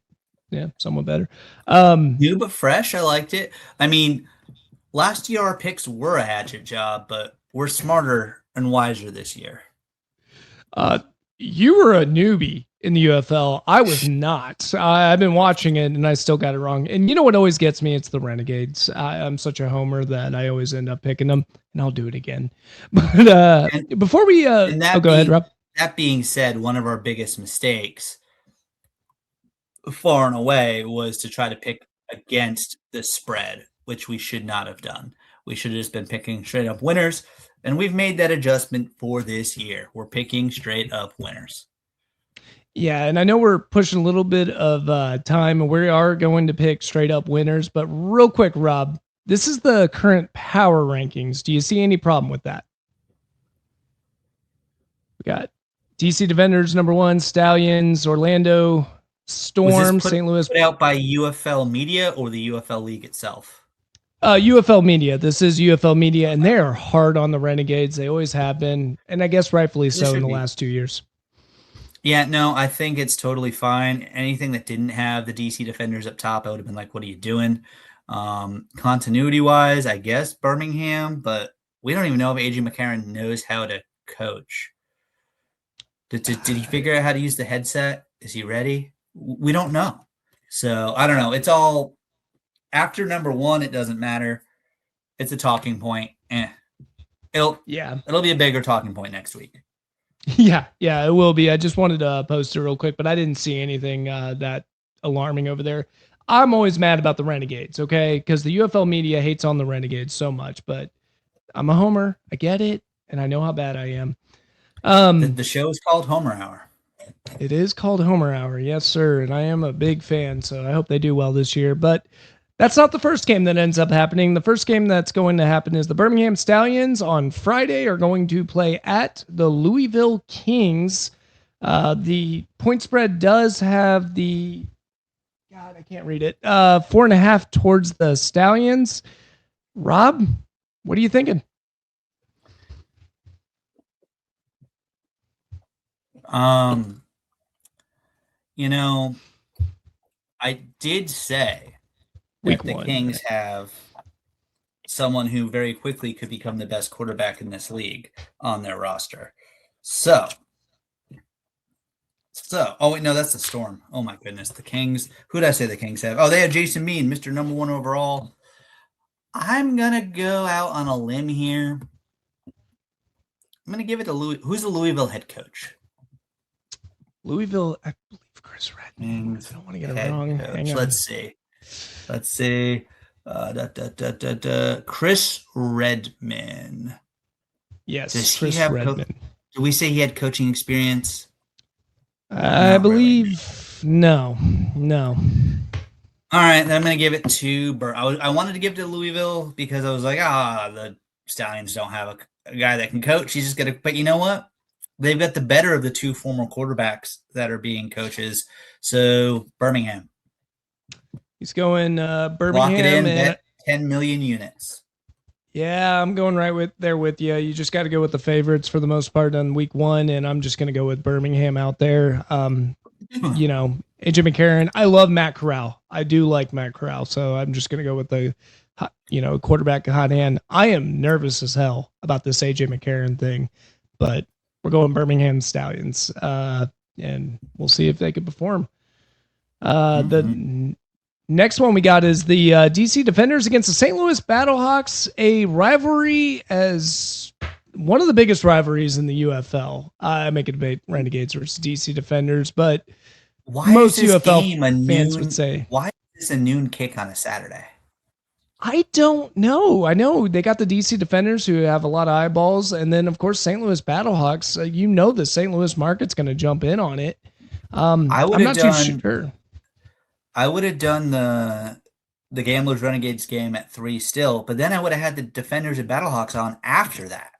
somewhat better. New but fresh. I liked it. I mean, last year our picks were a hatchet job, but we're smarter and wiser this year. You were a newbie in the UFL. I was not. I've been watching it and I still got it wrong. And you know what always gets me? It's the Renegades. I'm such a homer that I always end up picking them, and I'll do it again. But before we go ahead, Rob. That being said, one of our biggest mistakes far and away was to try to pick against the spread, which we should not have done. We should have just been picking straight up winners, and we've made that adjustment for this year. We're picking straight up winners. Yeah, and I know we're pushing a little bit of time, and we are going to pick straight up winners. But real quick, Rob, this is the current power rankings. Do you see any problem with that? We got DC Defenders #1, Stallions, Orlando, Storm, St. Louis. Put out by UFL Media or the UFL League itself? UFL Media. This is UFL Media, and they are hard on the Renegades. They always have been, and I guess rightfully so in the last 2 years. Yeah, no, I think it's totally fine. Anything that didn't have the DC Defenders up top, I would have been like, what are you doing? Continuity-wise, I guess Birmingham, but we don't even know if AJ McCarron knows how to coach. Did he figure out how to use the headset? Is he ready? We don't know. So, I don't know. It's all after #1, it doesn't matter. It's a talking point. It'll be a bigger talking point next week. Yeah, it will be. I just wanted to post it real quick, but I didn't see anything that alarming over there. I'm always mad about the Renegades, okay? Because the UFL Media hates on the Renegades so much, but I'm a homer. I get it, and I know how bad I am. The show is called Homer Hour. It is called Homer Hour, yes, sir, and I am a big fan, so I hope they do well this year. But that's not the first game that ends up happening. The first game that's going to happen is the Birmingham Stallions on Friday are going to play at the Louisville Kings. The point spread does have the... God, I can't read it. 4.5 towards the Stallions. Rob, what are you thinking? I did say Week that the one, Kings have someone who very quickly could become the best quarterback in this league on their roster. So So, oh wait, no, that's the Storm. Oh my goodness, the Kings. Who did I say the Kings have? Oh, they have Jason Mean, Mr. Number 1 overall. I'm gonna go out on a limb here. I'm gonna give it to Louis. Who's the Louisville head coach? Louisville, I believe Chris Redman. I don't want to get it wrong. Hang on. Let's see. Chris Redman. Yes, Does Chris he have Redman. do we say he had coaching experience? I believe no. All right, then I'm going to give it to I wanted to give it to Louisville because I was like, the Stallions don't have a guy that can coach. He's just going to, but you know what? They've got the better of the two former quarterbacks that are being coaches. So Birmingham. He's going Birmingham. Lock it in, and, bet 10 million units. Yeah, I'm going right with you. You just got to go with the favorites for the most part on week 1, and I'm just going to go with Birmingham out there. You know, AJ McCarron. I love Matt Corral. I do like Matt Corral, so I'm just going to go with the, quarterback hot hand. I am nervous as hell about this AJ McCarron thing, but we're going Birmingham Stallions, and we'll see if they can perform. The next one we got is the DC Defenders against the St. Louis Battlehawks, a rivalry as one of the biggest rivalries in the UFL. I make a debate Renegades versus DC Defenders, but most UFL fans would say, why is this a noon kick on a Saturday? I don't know. I know they got the DC Defenders who have a lot of eyeballs, and then of course St. Louis Battlehawks. The St. Louis market's going to jump in on it. I'm not too sure. I would have done the Gamblers Renegades game at 3 still, but then I would have had the Defenders and Battlehawks on after that.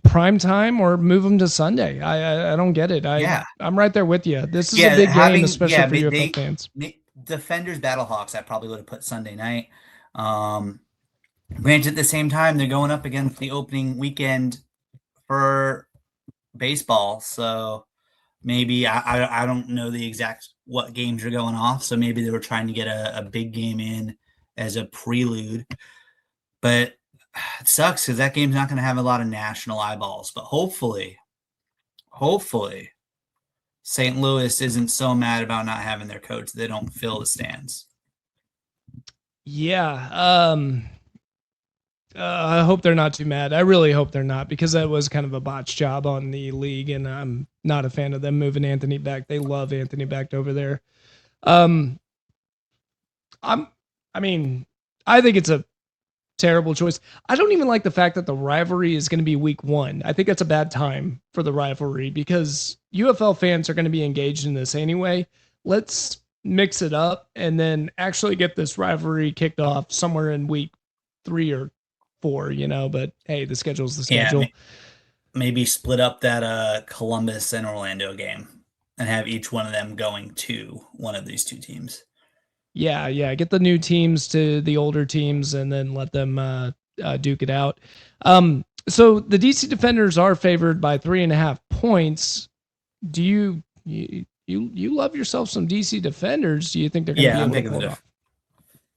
Prime time or move them to Sunday. I don't get it. I'm right there with you. This is a big game, especially for UFL fans. Defenders Battlehawks, I probably would have put Sunday night. Granted, at the same time, they're going up against the opening weekend for baseball, so maybe I don't know the exact what games are going off. So maybe they were trying to get a big game in as a prelude, but it sucks because that game's not going to have a lot of national eyeballs. But hopefully, St. Louis isn't so mad about not having their coach they don't fill the stands. Yeah. I hope they're not too mad. I really hope they're not, because that was kind of a botch job on the league, and I'm not a fan of them moving Anthony back. They love Anthony back over there. I think it's a terrible choice. I don't even like the fact that the rivalry is going to be week 1. I think that's a bad time for the rivalry because UFL fans are going to be engaged in this anyway. Let's mix it up and then actually get this rivalry kicked off somewhere in week 3 or 4, but hey, the schedule's the schedule. Yeah, maybe split up that Columbus and Orlando game and have each one of them going to one of these two teams. Yeah. Get the new teams to the older teams and then let them duke it out. So the DC Defenders are favored by 3.5 points. Do you love yourself some DC Defenders? Do you think they're going to be able to pull it off?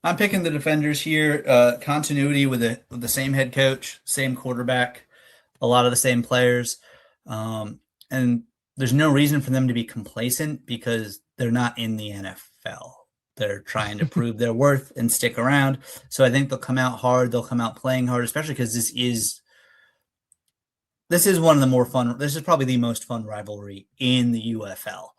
I'm picking the Defenders here. Continuity with the same head coach, same quarterback, a lot of the same players. And there's no reason for them to be complacent because they're not in the NFL. They're trying to prove their worth and stick around. So I think they'll come out hard. They'll come out playing hard, especially because this is one of the more fun. This is probably the most fun rivalry in the UFL.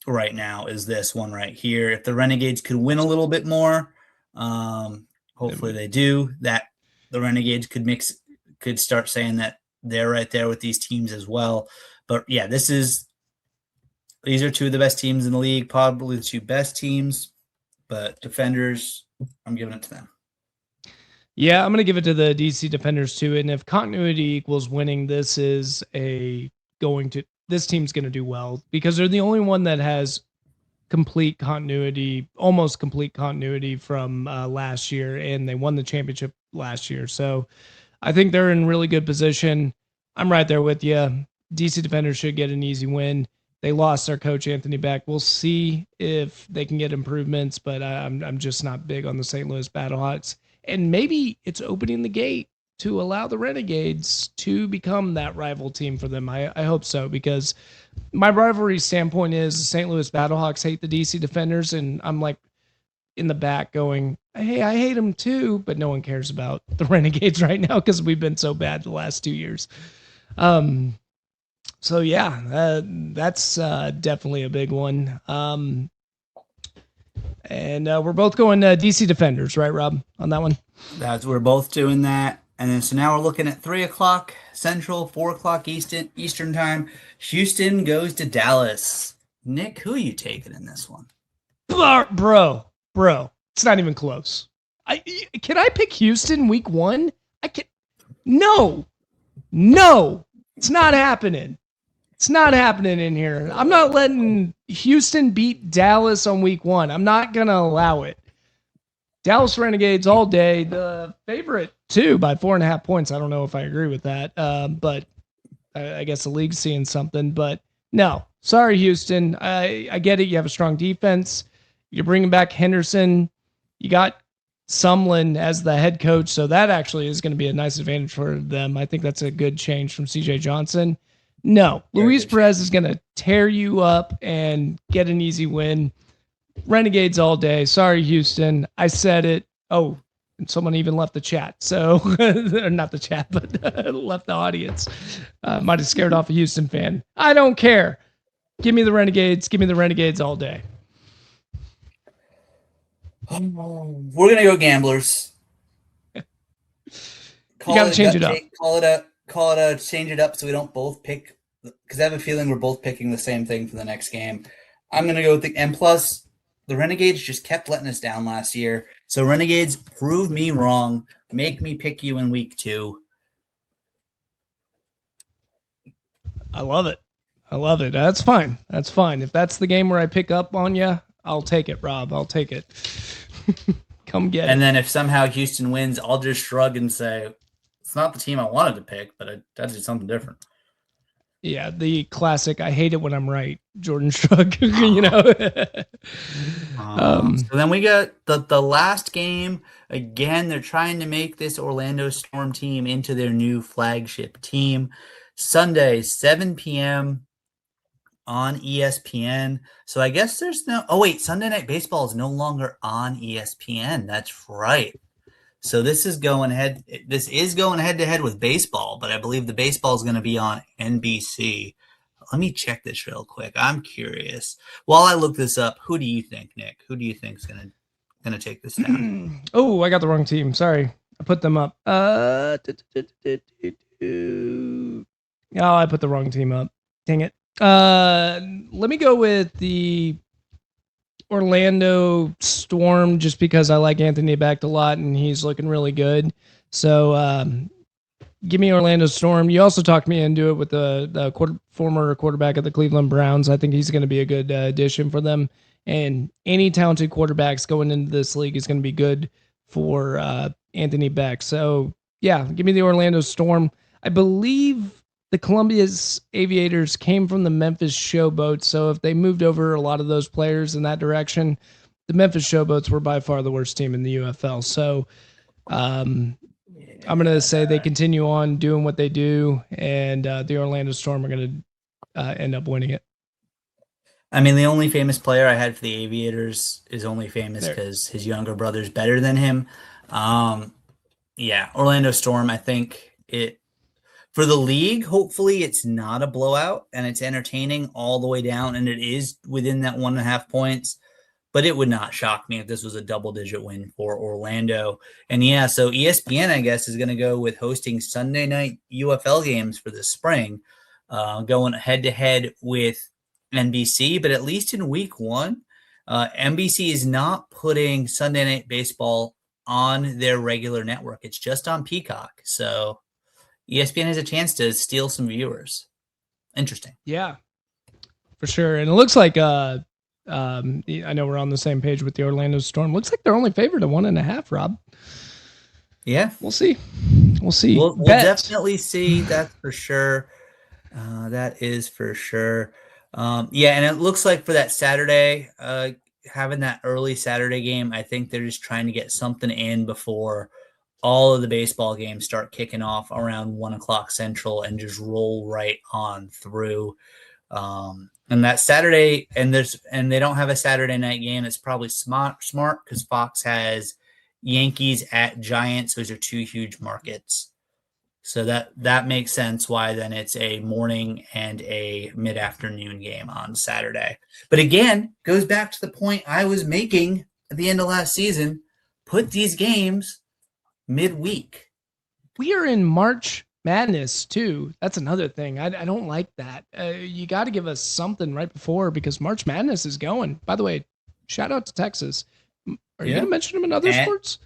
Right now is this one right here. If the Renegades could win a little bit more, hopefully they do, that the Renegades could start saying that they're right there with these teams as well. But yeah, these are two of the best teams in the league, probably the two best teams, but Defenders, I'm giving it to them. Yeah, I'm going to give it to the DC Defenders too. And if continuity equals winning, this team's going to do well because they're the only one that has almost complete continuity from last year, and they won the championship last year. So I think they're in really good position. I'm right there with you. DC Defenders should get an easy win. They lost their coach Anthony back. We'll see if they can get improvements, but I'm just not big on the St. Louis Battlehawks. And maybe it's opening the gate to allow the Renegades to become that rival team for them. I hope so, because my rivalry standpoint is the St. Louis Battlehawks hate the DC Defenders, and I'm like in the back going, hey, I hate them too, but no one cares about the Renegades right now because we've been so bad the last 2 years. So yeah, that's definitely a big one. And we're both going DC Defenders, right, Rob, on that one? We're both doing that. And then so now we're looking at 3 o'clock Central, 4 o'clock Eastern time. Houston goes to Dallas. Nick, who are you taking in this one? Bro, it's not even close. Can I pick Houston week 1? I can. No, it's not happening. It's not happening in here. I'm not letting Houston beat Dallas on week 1. I'm not going to allow it. Dallas Renegades all day. The favorite, too, by 4.5 points. I don't know if I agree with that, but I guess the league's seeing something. But no, sorry, Houston. I get it. You have a strong defense. You're bringing back Henderson. You got Sumlin as the head coach, so that actually is going to be a nice advantage for them. I think that's a good change from CJ Johnson. No, Luis Perez is going to tear you up and get an easy win. Renegades all day. Sorry, Houston. I said it. Oh, and someone even left the chat. So, not the chat, but left the audience. Might have scared off a Houston fan. I don't care. Give me the Renegades. Give me the Renegades all day. We're going to go Gamblers. You got to change it up. Call it change it up so we don't both pick, because I have a feeling we're both picking the same thing for the next game. I'm going to go with and plus the Renegades just kept letting us down last year. So Renegades, prove me wrong. Make me pick you in week 2. I love it. That's fine. If that's the game where I pick up on you, I'll take it, Rob. I'll take it. Come get it. And then if somehow Houston wins, I'll just shrug and say, it's not the team I wanted to pick, but I got to do something different. Yeah, the classic, I hate it when I'm right, Jordan Shrug, you know. So then we got the last game. Again, they're trying to make this Orlando Storm team into their new flagship team. Sunday, 7 p.m. on ESPN. So I guess there's no... Oh, wait, Sunday Night Baseball is no longer on ESPN. That's right. So this is going head to head with baseball, but I believe the baseball is going to be on NBC. Let me check this real quick. I'm curious. While I look this up, who do you think, Nick? Who do you think is going to take this down? Oh, I got the wrong team. Sorry. I put them up. Oh, I put the wrong team up. Dang it. Let me go with the Orlando Storm, just because I like Anthony Becht a lot and he's looking really good. So give me Orlando Storm. You also talked me into it with the former quarterback of the Cleveland Browns. I think he's going to be a good addition for them. And any talented quarterbacks going into this league is going to be good for Anthony Becht. So yeah, give me the Orlando Storm. I believe the Columbia's Aviators came from the Memphis Showboats, so if they moved over a lot of those players in that direction, the Memphis Showboats were by far the worst team in the UFL. So I'm going to say they continue on doing what they do, and the Orlando Storm are going to end up winning it. I mean, the only famous player I had for the Aviators is only famous because his younger brother's better than him. Yeah, Orlando Storm, I think it... For the league, hopefully it's not a blowout and it's entertaining all the way down and it is within that 1.5 points, but it would not shock me if this was a double-digit win for Orlando. And yeah, so ESPN, I guess, is going to go with hosting Sunday night UFL games for the spring, going head-to-head with NBC, but at least in week 1, NBC is not putting Sunday Night Baseball on their regular network. It's just on Peacock, so... ESPN has a chance to steal some viewers. Interesting. Yeah, for sure. And it looks like, I know we're on the same page with the Orlando Storm. Looks like they're only favored at 1.5, Rob. Yeah. We'll see. We'll definitely see. That's for sure. That is for sure. Yeah, and it looks like for that Saturday, having that early Saturday game, I think they're just trying to get something in before all of the baseball games start kicking off around 1:00 Central and just roll right on through. And that Saturday, and they don't have a Saturday night game. It's probably smart because Fox has Yankees at Giants. Those are two huge markets. So that makes sense why then it's a morning and a mid-afternoon game on Saturday. But again, goes back to the point I was making at the end of last season. Put these games midweek. We are in March Madness too. That's another thing. I don't like that. You got to give us something right before because March Madness is going. By the way, shout out to Texas. Are you going to mention them in other sports?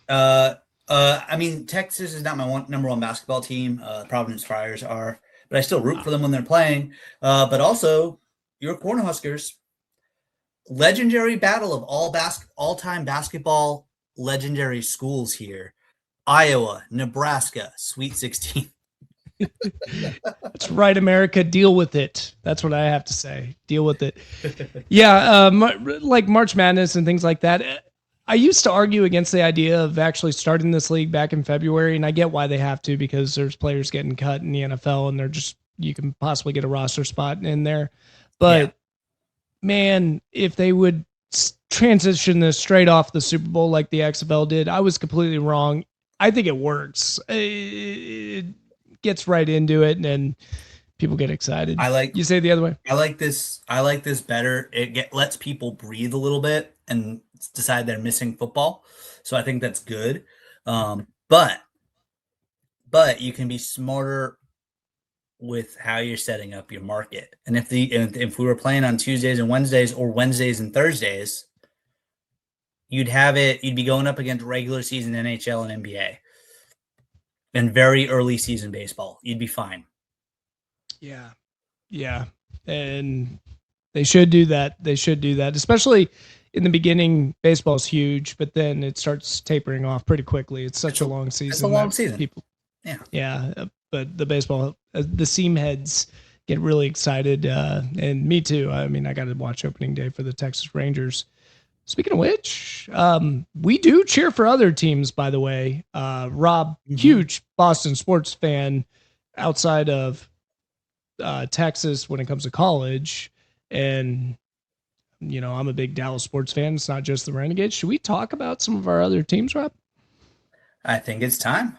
I mean, Texas is not my number one basketball team. Providence Friars are, but I still root for them when they're playing. But also, your Cornhuskers, legendary battle of all-time basketball legendary schools here. Iowa, Nebraska, Sweet 16. That's right, America. Deal with it. That's what I have to say. Deal with it. Yeah, like March Madness and things like that. I used to argue against the idea of actually starting this league back in February, and I get why they have to because there's players getting cut in the NFL, and you can possibly get a roster spot in there. But man, if they would transition this straight off the Super Bowl like the XFL did, I was completely wrong. I think it works. It gets right into it, and people get excited. You say the other way. I like this better. It lets people breathe a little bit and decide they're missing football. So I think that's good. But you can be smarter with how you're setting up your market. And if we were playing on Tuesdays and Wednesdays or Wednesdays and Thursdays, you'd be going up against regular season NHL and NBA and very early season baseball. You'd be fine. Yeah. Yeah. And they should do that. Especially in the beginning, baseball's huge, but then it starts tapering off pretty quickly. It's such a long season. It's a long season. Yeah. But the baseball, the seam heads get really excited. And me too. I mean, I got to watch opening day for the Texas Rangers. Speaking of which, we do cheer for other teams, by the way. Rob, huge Boston sports fan outside of Texas when it comes to college. And, you know, I'm a big Dallas sports fan. It's not just the Renegades. Should we talk about some of our other teams, Rob? I think it's time.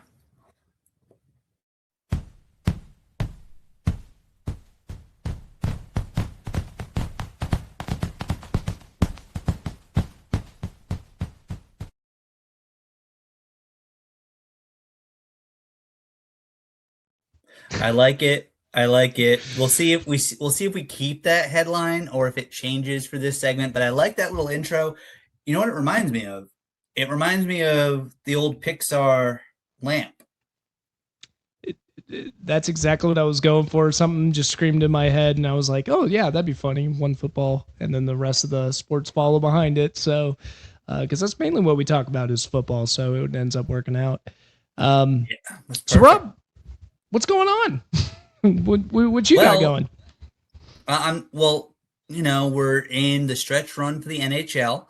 I like it. We'll see if we keep that headline or if it changes for this segment. But I like that little intro. You know what it reminds me of? It reminds me of the old Pixar lamp. That's exactly what I was going for. Something just screamed in my head, and I was like, "Oh yeah, that'd be funny." One football, and then the rest of the sports follow behind it. So, because that's mainly what we talk about is football, so it ends up working out. So Rob, what's going on? what you got going? Well, you know, we're in the stretch run for the NHL,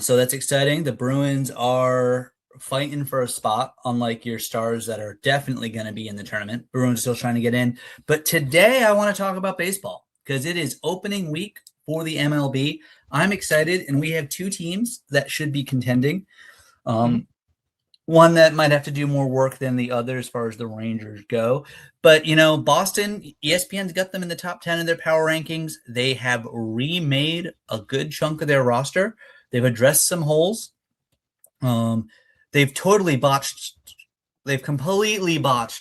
so that's exciting. The Bruins are fighting for a spot, unlike your Stars that are definitely going to be in the tournament. Bruins still trying to get in. But today I want to talk about baseball because it is opening week for the MLB. I'm excited, and we have two teams that should be contending. One that might have to do more work than the other as far as the Rangers go. But, you know, Boston, ESPN's got them in the top 10 of their power rankings. They have remade a good chunk of their roster. They've addressed some holes. They've completely botched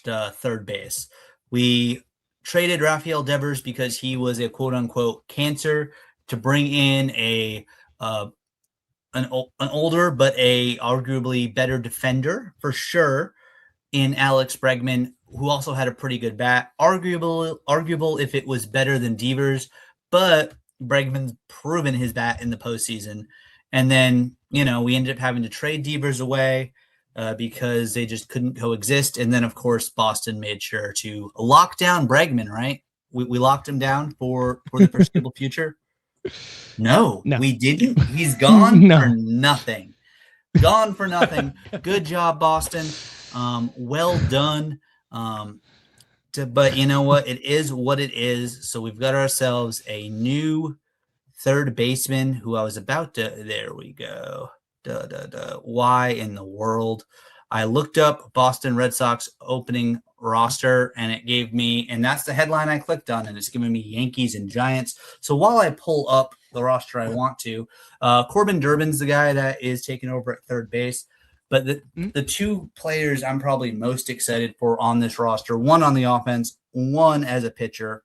third base. We traded Rafael Devers because he was a quote-unquote cancer to bring in an older but a arguably better defender for sure in Alex Bregman, who also had a pretty good bat. Arguable if it was better than Devers, but Bregman's proven his bat in the postseason. And then, you know, we ended up having to trade Devers away because they just couldn't coexist. And then, of course, Boston made sure to lock down Bregman, right? We locked him down for the foreseeable future. No, we didn't. He's gone for nothing. Gone for nothing. Good job, Boston. Well done. But you know what? It is what it is. So we've got ourselves a new third baseman who I was about to. There we go. Why in the world? I looked up Boston Red Sox opening roster and it gave me, and that's the headline I clicked on, and it's giving me Yankees and Giants. So while I pull up the roster I want to, Corbin Durbin's the guy that is taking over at third base. But the two players I'm probably most excited for on this roster, one on the offense, one as a pitcher,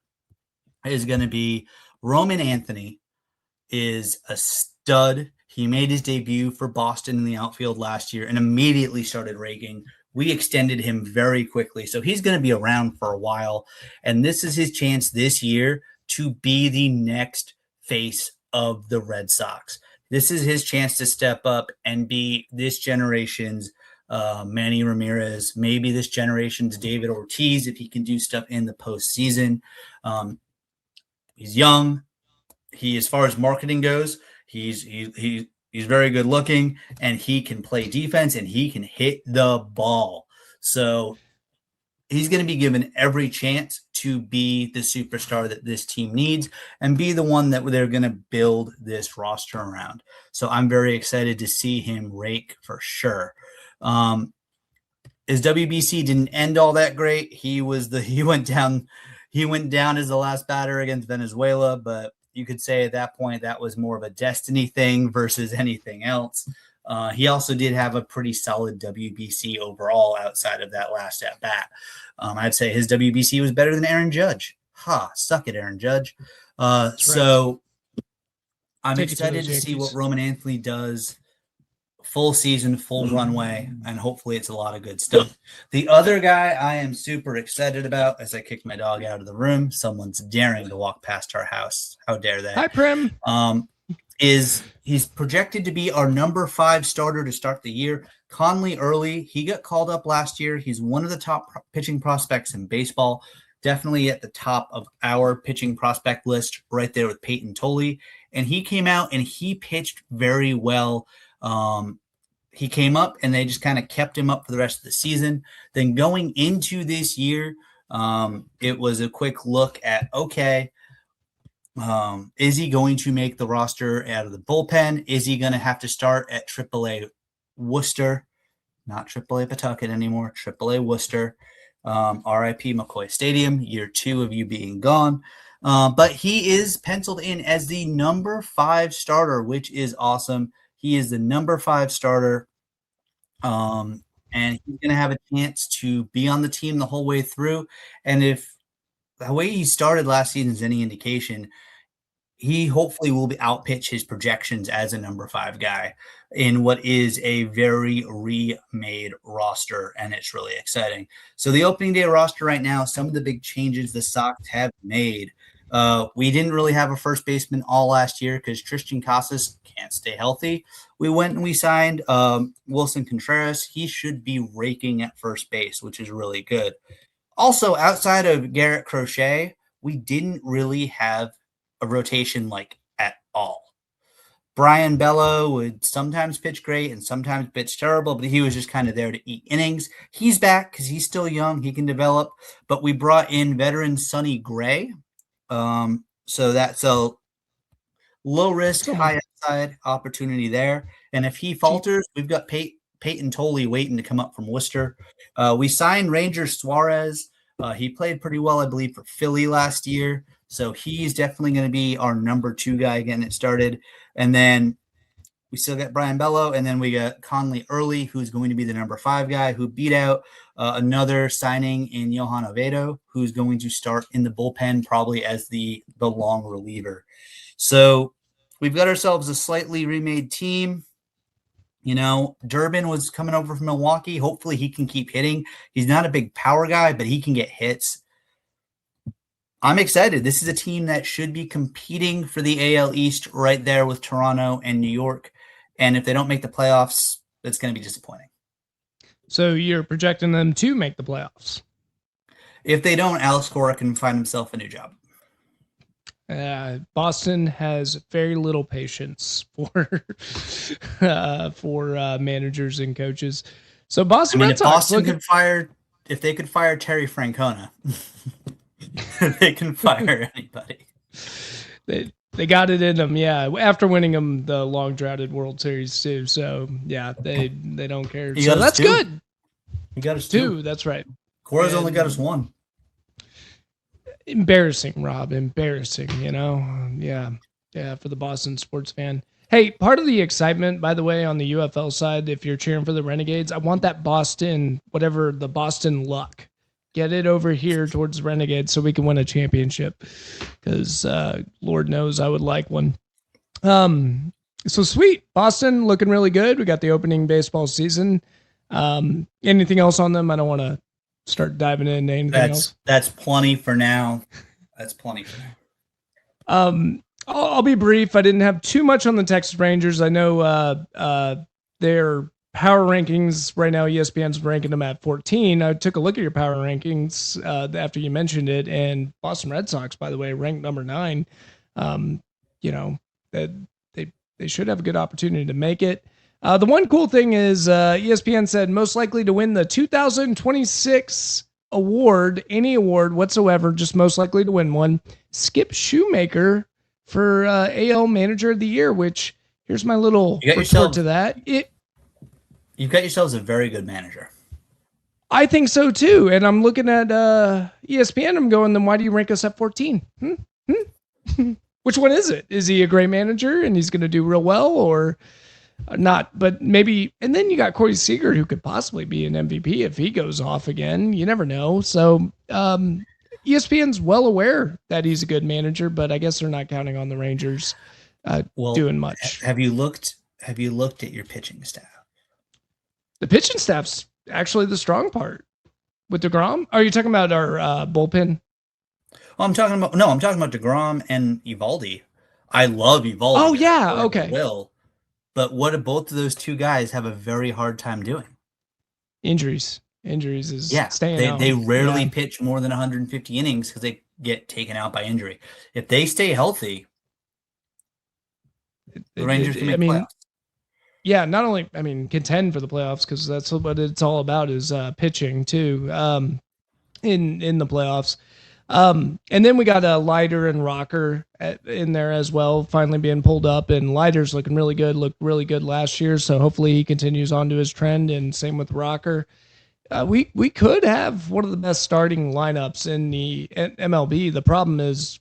is going to be Roman Anthony. Is a stud. He made his debut for Boston in the outfield last year and immediately started raking. We extended him very quickly. So he's going to be around for a while. And this is his chance this year to be the next face of the Red Sox. This is his chance to step up and be this generation's Manny Ramirez, maybe this generation's David Ortiz if he can do stuff in the postseason. He's young. He, as far as marketing goes, he's very good looking, and he can play defense, and he can hit the ball. So he's going to be given every chance to be the superstar that this team needs and be the one that they're going to build this roster around. So I'm very excited to see him rake for sure. His WBC didn't end all that great. He went down as the last batter against Venezuela, but you could say at that point that was more of a destiny thing versus anything else. He also did have a pretty solid WBC overall outside of that last at bat. I'd say his WBC was better than Aaron Judge. Suck it, Aaron Judge. So I'm excited to see what Roman Anthony does. Full season, full runway, and hopefully it's a lot of good stuff. The other guy I am super excited about, as I kick my dog out of the room, someone's daring to walk past our house. How dare they? Hi, Prim. He's projected to be our number 5 starter to start the year. Conley Early, he got called up last year. He's one of the top pitching prospects in baseball, definitely at the top of our pitching prospect list, right there with Peyton Tolley. And he came out and he pitched very well. He came up and they just kind of kept him up for the rest of the season. Then going into this year, it was a quick look at, okay, is he going to make the roster out of the bullpen? Is he going to have to start at AAA Worcester? Not AAA Pawtucket anymore, AAA Worcester. RIP McCoy Stadium, year 2 of you being gone. But he is penciled in as the number 5 starter, which is awesome. He is the number 5 starter, and he's going to have a chance to be on the team the whole way through. And if the way he started last season is any indication, he hopefully will outpitch his projections as a number 5 guy in what is a very remade roster, and it's really exciting. So the opening day roster right now, some of the big changes the Sox have made. We didn't really have a first baseman all last year because Tristan Casas can't stay healthy. We went and we signed Wilson Contreras. He should be raking at first base, which is really good. Also, outside of Garrett Crochet, we didn't really have a rotation like at all. Brian Bello would sometimes pitch great and sometimes pitch terrible, but he was just kind of there to eat innings. He's back because he's still young. He can develop. But we brought in veteran Sonny Gray. So that's a low risk, high upside opportunity there. And if he falters, we've got Peyton Tolley waiting to come up from Worcester. We signed Ranger Suarez. He played pretty well, I believe, for Philly last year. So he's definitely going to be our number 2 guy getting it started. And then we still got Brian Bello, and then we got Conley Early, who's going to be the number 5 guy, who beat out another signing in Johan Oviedo, who's going to start in the bullpen probably as the long reliever. So we've got ourselves a slightly remade team. You know, Durbin was coming over from Milwaukee. Hopefully he can keep hitting. He's not a big power guy, but he can get hits. I'm excited. This is a team that should be competing for the AL East right there with Toronto and New York. And if they don't make the playoffs, it's going to be disappointing. So you're projecting them to make the playoffs? If they don't, Alex Cora can find himself a new job. Boston has very little patience for managers and coaches. So Boston Red if Sox Boston could fire, if they could fire Terry Francona, they can fire anybody. They got it in them, yeah. After winning them the long droughted World Series too, so yeah, they don't care. So that's good. He got us two. That's right. Cora's only got us one. Embarrassing, Rob. Embarrassing. Yeah, for the Boston sports fan. Hey, part of the excitement, by the way, on the UFL side, if you're cheering for the Renegades, I want that Boston, whatever the Boston luck. Get it over here towards the Renegades so we can win a championship. Because Lord knows I would like one. So sweet. Boston looking really good. We got the opening baseball season. Anything else on them? I don't want to start diving into anything else. That's plenty for now. I'll be brief. I didn't have too much on the Texas Rangers. I know their power rankings right now, ESPN's ranking them at 14. I took a look at your power rankings after you mentioned it, and Boston Red Sox, by the way, ranked number 9. They should have a good opportunity to make it. The one cool thing is ESPN said most likely to win the 2026 award, any award whatsoever, just most likely to win one, Skip Shoemaker for AL Manager of the Year, which here's my little report to that. You've got yourselves a very good manager. I think so too. And I'm looking at ESPN. I'm going, then why do you rank us at 14? Which one is it? Is he a great manager and he's going to do real well, or not? But maybe. And then you got Corey Seager, who could possibly be an MVP if he goes off again. You never know. So ESPN's well aware that he's a good manager, but I guess they're not counting on the Rangers doing much. Have you looked at your pitching staff? The pitching staff's actually the strong part with DeGrom. Are you talking about our bullpen? I'm talking about DeGrom and Evaldi. I love Evaldi. Oh yeah, okay. But what do both of those two guys have a very hard time doing? Injuries is staying out. They rarely pitch more than 150 innings because they get taken out by injury. If they stay healthy, the Rangers can make playoffs. Yeah, not only, contend for the playoffs, because that's what it's all about is pitching too in the playoffs. And then we got a Leiter and Rocker in there as well, finally being pulled up, and Leiter's looking really good, looked really good last year, so hopefully he continues on to his trend, and same with Rocker. We could have one of the best starting lineups in the MLB. The problem is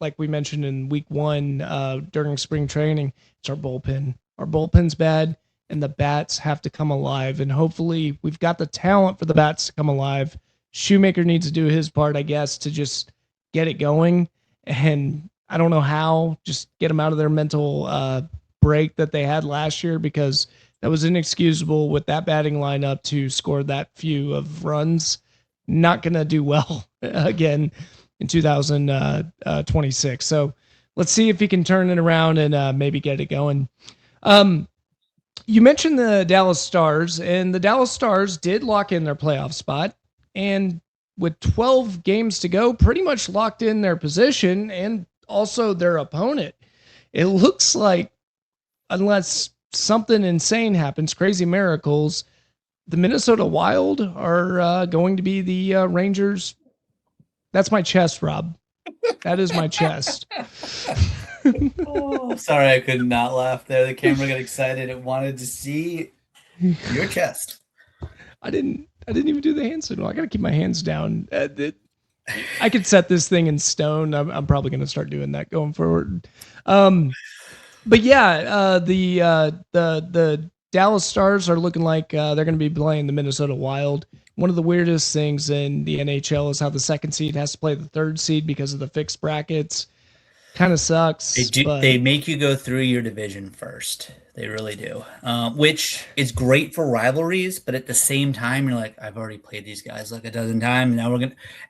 like we mentioned in week 1 during spring training, it's our bullpen. Our bullpen's bad, and the bats have to come alive. And hopefully we've got the talent for the bats to come alive. Shoemaker needs to do his part, I guess, to just get it going. And I don't know how, just get them out of their mental break that they had last year, because that was inexcusable with that batting lineup to score that few of runs. Not going to do well again in 2026. So let's see if he can turn it around and maybe get it going. You mentioned the Dallas Stars, and the Dallas Stars did lock in their playoff spot, and with 12 games to go, pretty much locked in their position and also their opponent. It looks like, unless something insane happens, crazy miracles, the Minnesota Wild are going to be the Rangers. That's my chest, Rob. That is my chest. Oh, sorry, I could not laugh there. The camera got excited. It wanted to see your chest. I didn't even do the hand signal. I got to keep my hands down. I could set this thing in stone. I'm probably going to start doing that going forward. But yeah, the Dallas Stars are looking like they're going to be playing the Minnesota Wild. One of the weirdest things in the NHL is how the second seed has to play the third seed because of the fixed brackets. Kind of sucks. They make you go through your division first. They really do, which is great for rivalries. But at the same time, you're like, I've already played these guys like a dozen times. Now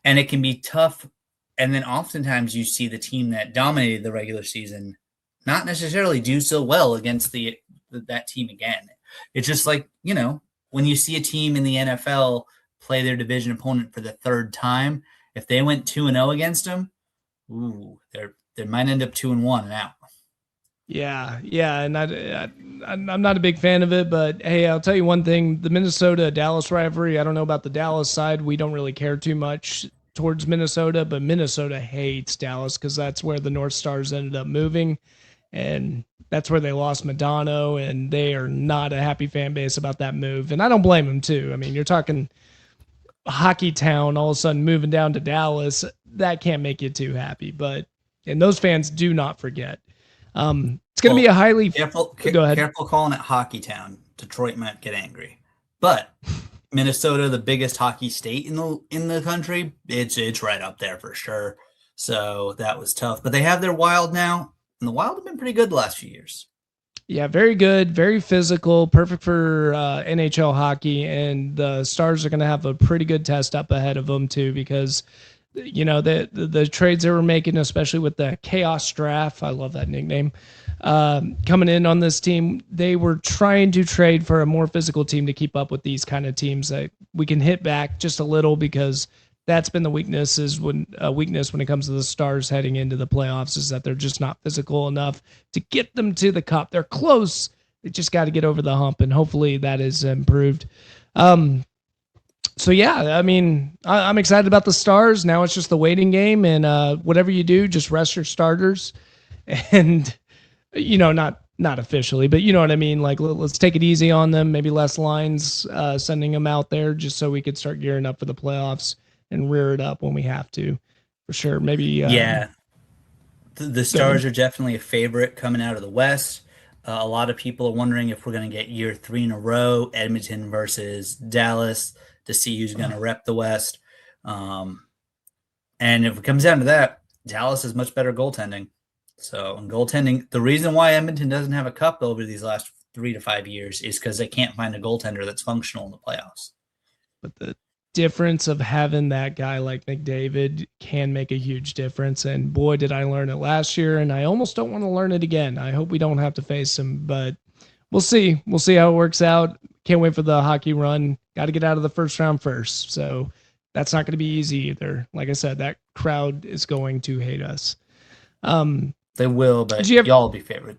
and it can be tough. And then oftentimes you see the team that dominated the regular season not necessarily do so well against that team again. It's just like, when you see a team in the NFL play their division opponent for the third time, if they went 2-0 against them, Ooh, they might end up 2-1 now. Yeah, and I'm not a big fan of it, but hey, I'll tell you one thing: the Minnesota-Dallas rivalry. I don't know about the Dallas side; we don't really care too much towards Minnesota, but Minnesota hates Dallas because that's where the North Stars ended up moving, and that's where they lost Madonna, and they are not a happy fan base about that move. And I don't blame them too. I mean, you're talking hockey town all of a sudden moving down to Dallas. That can't make you too happy, and those fans do not forget. It's going to be a highly careful. Go ahead. Careful calling it hockey town. Detroit might get angry, but Minnesota, the biggest hockey state in the country, it's right up there for sure. So that was tough, but they have their Wild now, and the Wild have been pretty good the last few years. Yeah, very good, very physical, perfect for NHL hockey, and the Stars are going to have a pretty good test up ahead of them too, because the trades they were making, especially with the Chaos Draft, I love that nickname, coming in on this team, they were trying to trade for a more physical team to keep up with these kind of teams that we can hit back just a little, because that's been the weakness when it comes to the Stars heading into the playoffs, is that they're just not physical enough to get them to the cup. They're close. They just got to get over the hump, and hopefully that is improved. So yeah, I mean, I'm excited about the Stars. Now it's just the waiting game, and whatever you do, just rest your starters, and not officially, but you know what I mean. Like, let's take it easy on them. Maybe less lines, sending them out there, just so we could start gearing up for the playoffs and rear it up when we have to, for sure. Maybe yeah, the Stars are definitely a favorite coming out of the West. A lot of people are wondering if we're going to get year 3 in a row, Edmonton versus Dallas, to see who's going to rep the West. And if it comes down to that, Dallas is much better goaltending. So in goaltending, the reason why Edmonton doesn't have a cup over these last 3 to 5 years is because they can't find a goaltender that's functional in the playoffs. But the difference of having that guy like McDavid can make a huge difference. And boy, did I learn it last year, and I almost don't want to learn it again. I hope we don't have to face him, but we'll see. We'll see how it works out. Can't wait for the hockey run. Got to get out of the first round first. So that's not going to be easy either. Like I said, that crowd is going to hate us. They will, but y'all will be favored.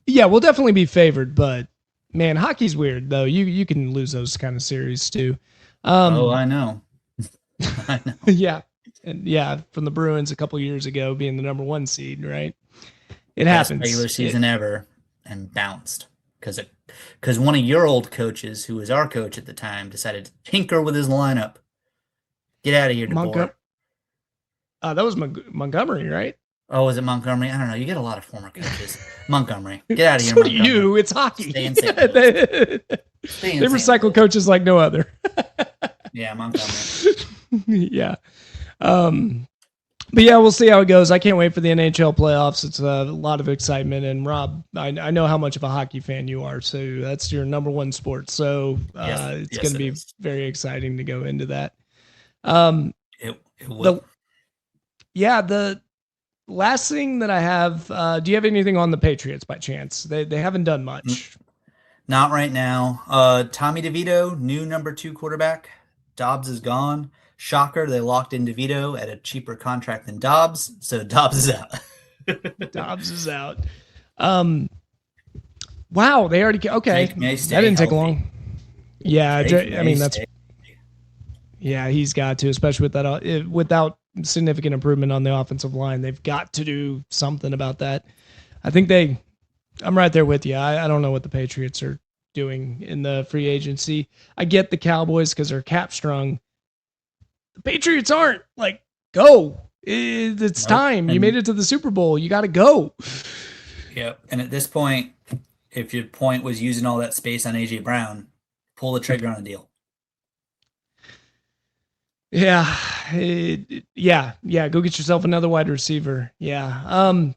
Yeah, we'll definitely be favored, but man, hockey's weird though. You can lose those kind of series too. I know. I know. Yeah. And yeah, from the Bruins a couple years ago being the number 1 seed, right? It Best happens. Regular season ever, and bounced because one of your old coaches, who was our coach at the time, decided to tinker with his lineup. Get out of here, DeBoer. That was Montgomery, right? Oh, was it Montgomery? I don't know. You get a lot of former coaches. Montgomery. Get out of here, So do Montgomery. you. It's hockey. Stay in St. They recycle coaches like no other. Yeah, Montgomery. Yeah. But yeah, we'll see how it goes. I can't wait for the NHL playoffs. It's a lot of excitement. And Rob, I know how much of a hockey fan you are, so that's your number 1 sport. So it's going to be very exciting to go into that. It will. The last thing that I have, do you have anything on the Patriots by chance? They haven't done much. Not right now. Tommy DeVito, new number 2 quarterback. Dobbs is gone. Shocker, they locked in DeVito at a cheaper contract than Dobbs, so Dobbs is out. Dobbs is out. Wow, they already okay. That didn't take long. Yeah, I mean that's. Yeah, he's got to, especially with that without significant improvement on the offensive line. They've got to do something about that. I think I'm right there with you. I don't know what the Patriots are doing in the free agency. I get the Cowboys because they're cap strung. The Patriots aren't. Like, go. It's time. You made it to the Super Bowl. You got to go. Yep. And at this point, if your point was using all that space on A.J. Brown, pull the trigger on a deal. Yeah. Yeah. Go get yourself another wide receiver. Yeah.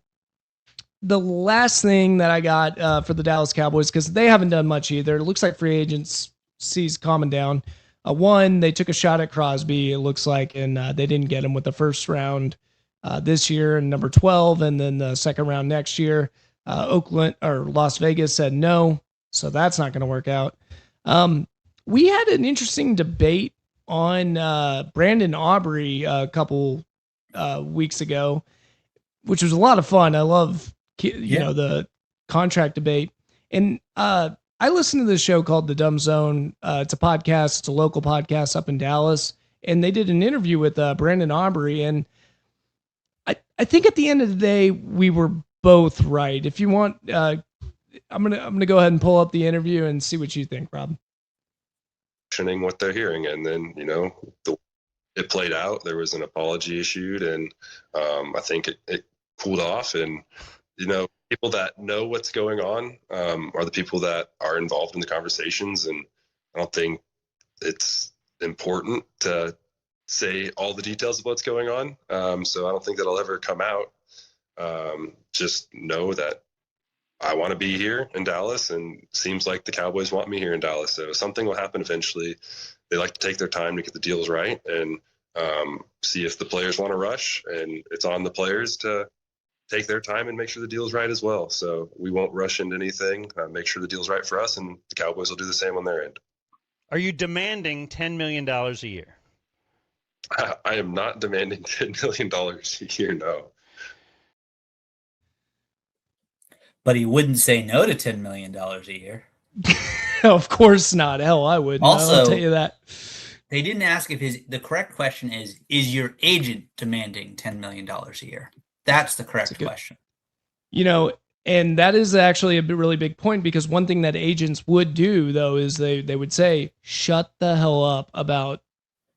The last thing that I got for the Dallas Cowboys, because they haven't done much either. It looks like free agency's calming down. One, they took a shot at Crosby, it looks like, and they didn't get him with the first round this year and number 12, and then the second round next year. Oakland or Las Vegas said no, so that's not going to work out. We had an interesting debate on Brandon Aubrey a couple weeks ago, which was a lot of fun. I love, the contract debate. And I listen to this show called The Dumb Zone. It's a podcast. It's a local podcast up in Dallas. And they did an interview with Brandon Aubrey. And I think at the end of the day, we were both right. If you want, I'm gonna go ahead and pull up the interview and see what you think, Rob. What they're hearing, and then it played out. There was an apology issued, and I think it cooled off. And people that know what's going on are the people that are involved in the conversations, and I don't think it's important to say all the details of what's going on. So I don't think that'll ever come out. Just know that I want to be here in Dallas, and seems like the Cowboys want me here in Dallas. So something will happen eventually. They like to take their time to get the deals right, and see if the players want to rush, and it's on the players to take their time and make sure the deal's right as well. So we won't rush into anything, make sure the deal's right for us, and the Cowboys will do the same on their end. Are you demanding $10 million a year? I am not demanding $10 million a year, no. But he wouldn't say no to $10 million a year. Of course not. Hell, I wouldn't. Also, I'll tell you that. They didn't ask if the correct question is your agent demanding $10 million a year? That's the correct question. And that is actually a really big point, because one thing that agents would do, though, is they would say, shut the hell up about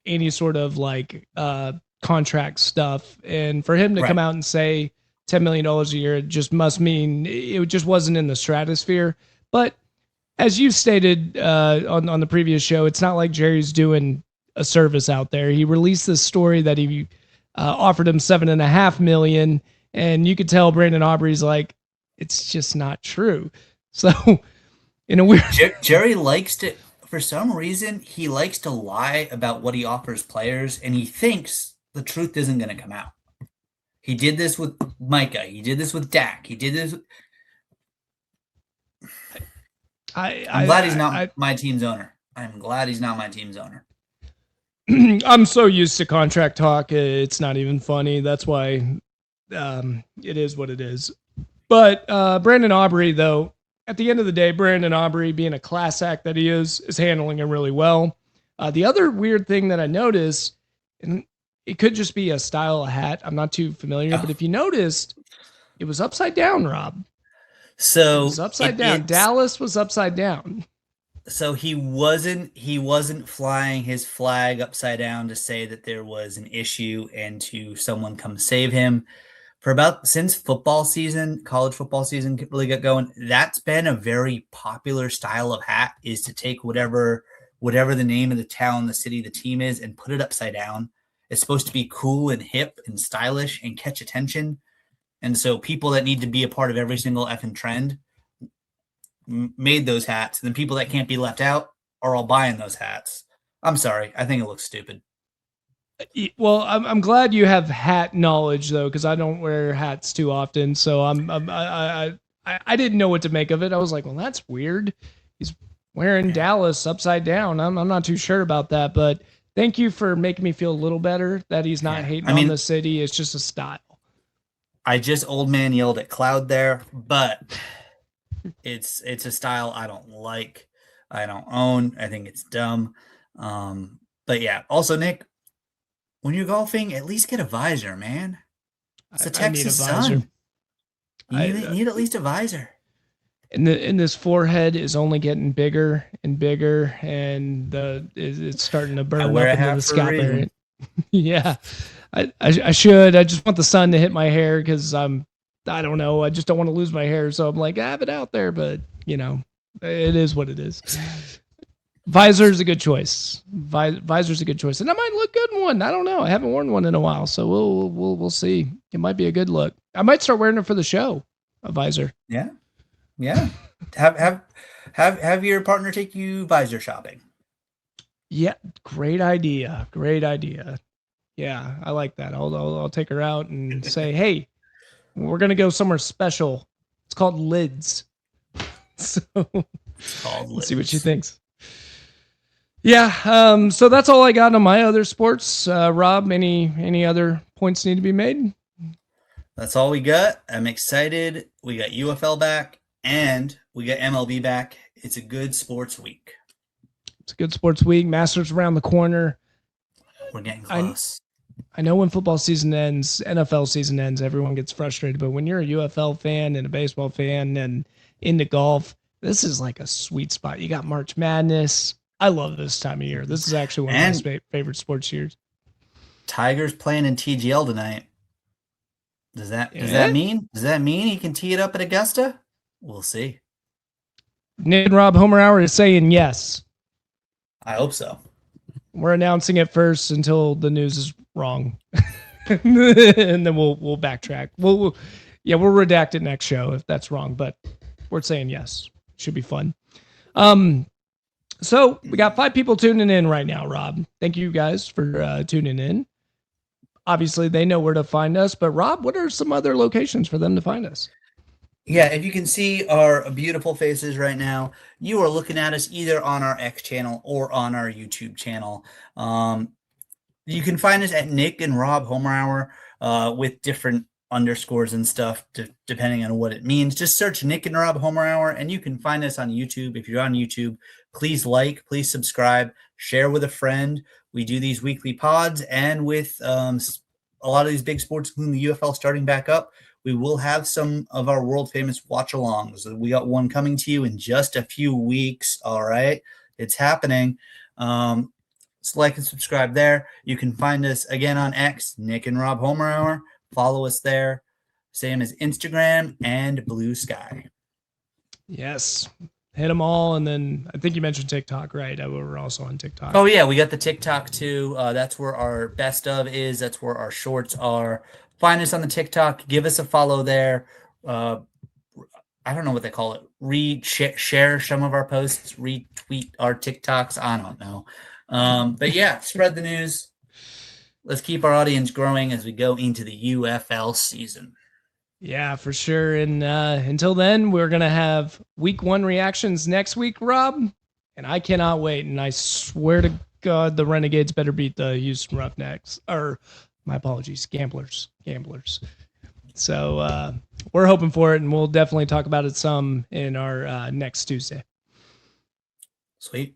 any sort of contract stuff. And for him to come out and say $10 million a year, it just must mean it just wasn't in the stratosphere. But as you stated on the previous show, it's not like Jerry's doing a service out there. He released this story that he offered him $7.5 million, and you could tell Brandon Aubrey's like, it's just not true. So in a weird Jerry likes to, for some reason, he likes to lie about what he offers players, and he thinks the truth isn't going to come out. He did this with Micah. He did this with Dak. He did this. I'm glad he's not my team's owner. I'm glad he's not my team's owner. I'm so used to contract talk. It's not even funny. That's why it is what it is. But Brandon Aubrey, though, at the end of the day, Brandon Aubrey, being a class act that he is handling it really well. The other weird thing that I noticed, and it could just be a style of hat, I'm not too familiar, but if you noticed, it was upside down, Rob. So it was upside down. Dallas was upside down. So he wasn't flying his flag upside down to say that there was an issue and to someone come save him. Since football season, college football season really got going, that's been a very popular style of hat, is to take whatever the name of the town, the city, the team is, and put it upside down. It's supposed to be cool and hip and stylish and catch attention. And so people that need to be a part of every single effing trend made those hats. And then people that can't be left out are all buying those hats. I'm sorry. I think it looks stupid. Well, I'm glad you have hat knowledge, though, because I don't wear hats too often. So I didn't know what to make of it. I was like, well, that's weird. He's wearing Dallas upside down. I'm not too sure about that, but thank you for making me feel a little better that he's not hating on the city. It's just a style. I just old man yelled at Cloud there, but it's a style I don't like. I don't own. I think it's dumb. But yeah. Also, Nick, when you're golfing, at least get a visor, man. It's the Texas sun. You need at least a visor. And this forehead is only getting bigger and bigger, and it's starting to burn up into the scalp area. Yeah, I should. I just want the sun to hit my hair because I don't know. I just don't want to lose my hair, so I'm like, I have it out there, but it is what it is. Visor's a good choice. Visor's a good choice, and I might look good in one. I don't know. I haven't worn one in a while, so we'll see. It might be a good look. I might start wearing it for the show. A visor. Yeah. Yeah. Have your partner take you visor shopping. Yeah, great idea. Great idea. Yeah, I like that. I'll take her out and say, hey, we're gonna go somewhere special. It's called Lids. So let's see what she thinks. Yeah. So that's all I got on my other sports. Rob, any other points need to be made? That's all we got. I'm excited. We got UFL back and we got MLB back. It's a good sports week. It's a good sports week. Masters around the corner. We're getting close. I know when football season ends, NFL season ends, everyone gets frustrated. But when you're a UFL fan and a baseball fan and into golf, this is like a sweet spot. You got March Madness. I love this time of year. This is actually one of my favorite sports years. Tigers playing in TGL tonight. Does that mean he can tee it up at Augusta? We'll see. Nick and Rob Homer Hour is saying yes. I hope so. We're announcing it first until the news is wrong, and then we'll backtrack. We'll redact it next show if that's wrong, but we're saying yes. Should be fun. So we got 5 people tuning in right now. Rob, thank you guys for tuning in. Obviously, they know where to find us, but Rob, what are some other locations for them to find us? Yeah, if you can see our beautiful faces right now, you are looking at us either on our X channel or on our YouTube channel. You can find us at Nick and Rob Homer Hour with different underscores and stuff, depending on what it means. Just search Nick and Rob Homer Hour, and you can find us on YouTube. If you're on YouTube, please please subscribe, share with a friend. We do these weekly pods, and with a lot of these big sports, including the UFL starting back up, we will have some of our world famous watch alongs. We got one coming to you in just a few weeks. All right. It's happening. So like and subscribe there. You can find us again on X, Nick and Rob Homer Hour. Follow us there. Same as Instagram and Blue Sky. Yes. Hit them all. And then I think you mentioned TikTok, right? We're also on TikTok. Oh, yeah. We got the TikTok too. That's where our best of is. That's where our shorts are. Find us on the TikTok. Give us a follow there. I don't know what they call it. Share some of our posts. Retweet our TikToks. I don't know. But yeah, spread the news. Let's keep our audience growing as we go into the UFL season. Yeah, for sure. And until then, we're going to have week 1 reactions next week, Rob. And I cannot wait. And I swear to God, the Renegades better beat the Houston Roughnecks. Or, my apologies, Gamblers. So we're hoping for it, and we'll definitely talk about it some in our next Tuesday. Sweet.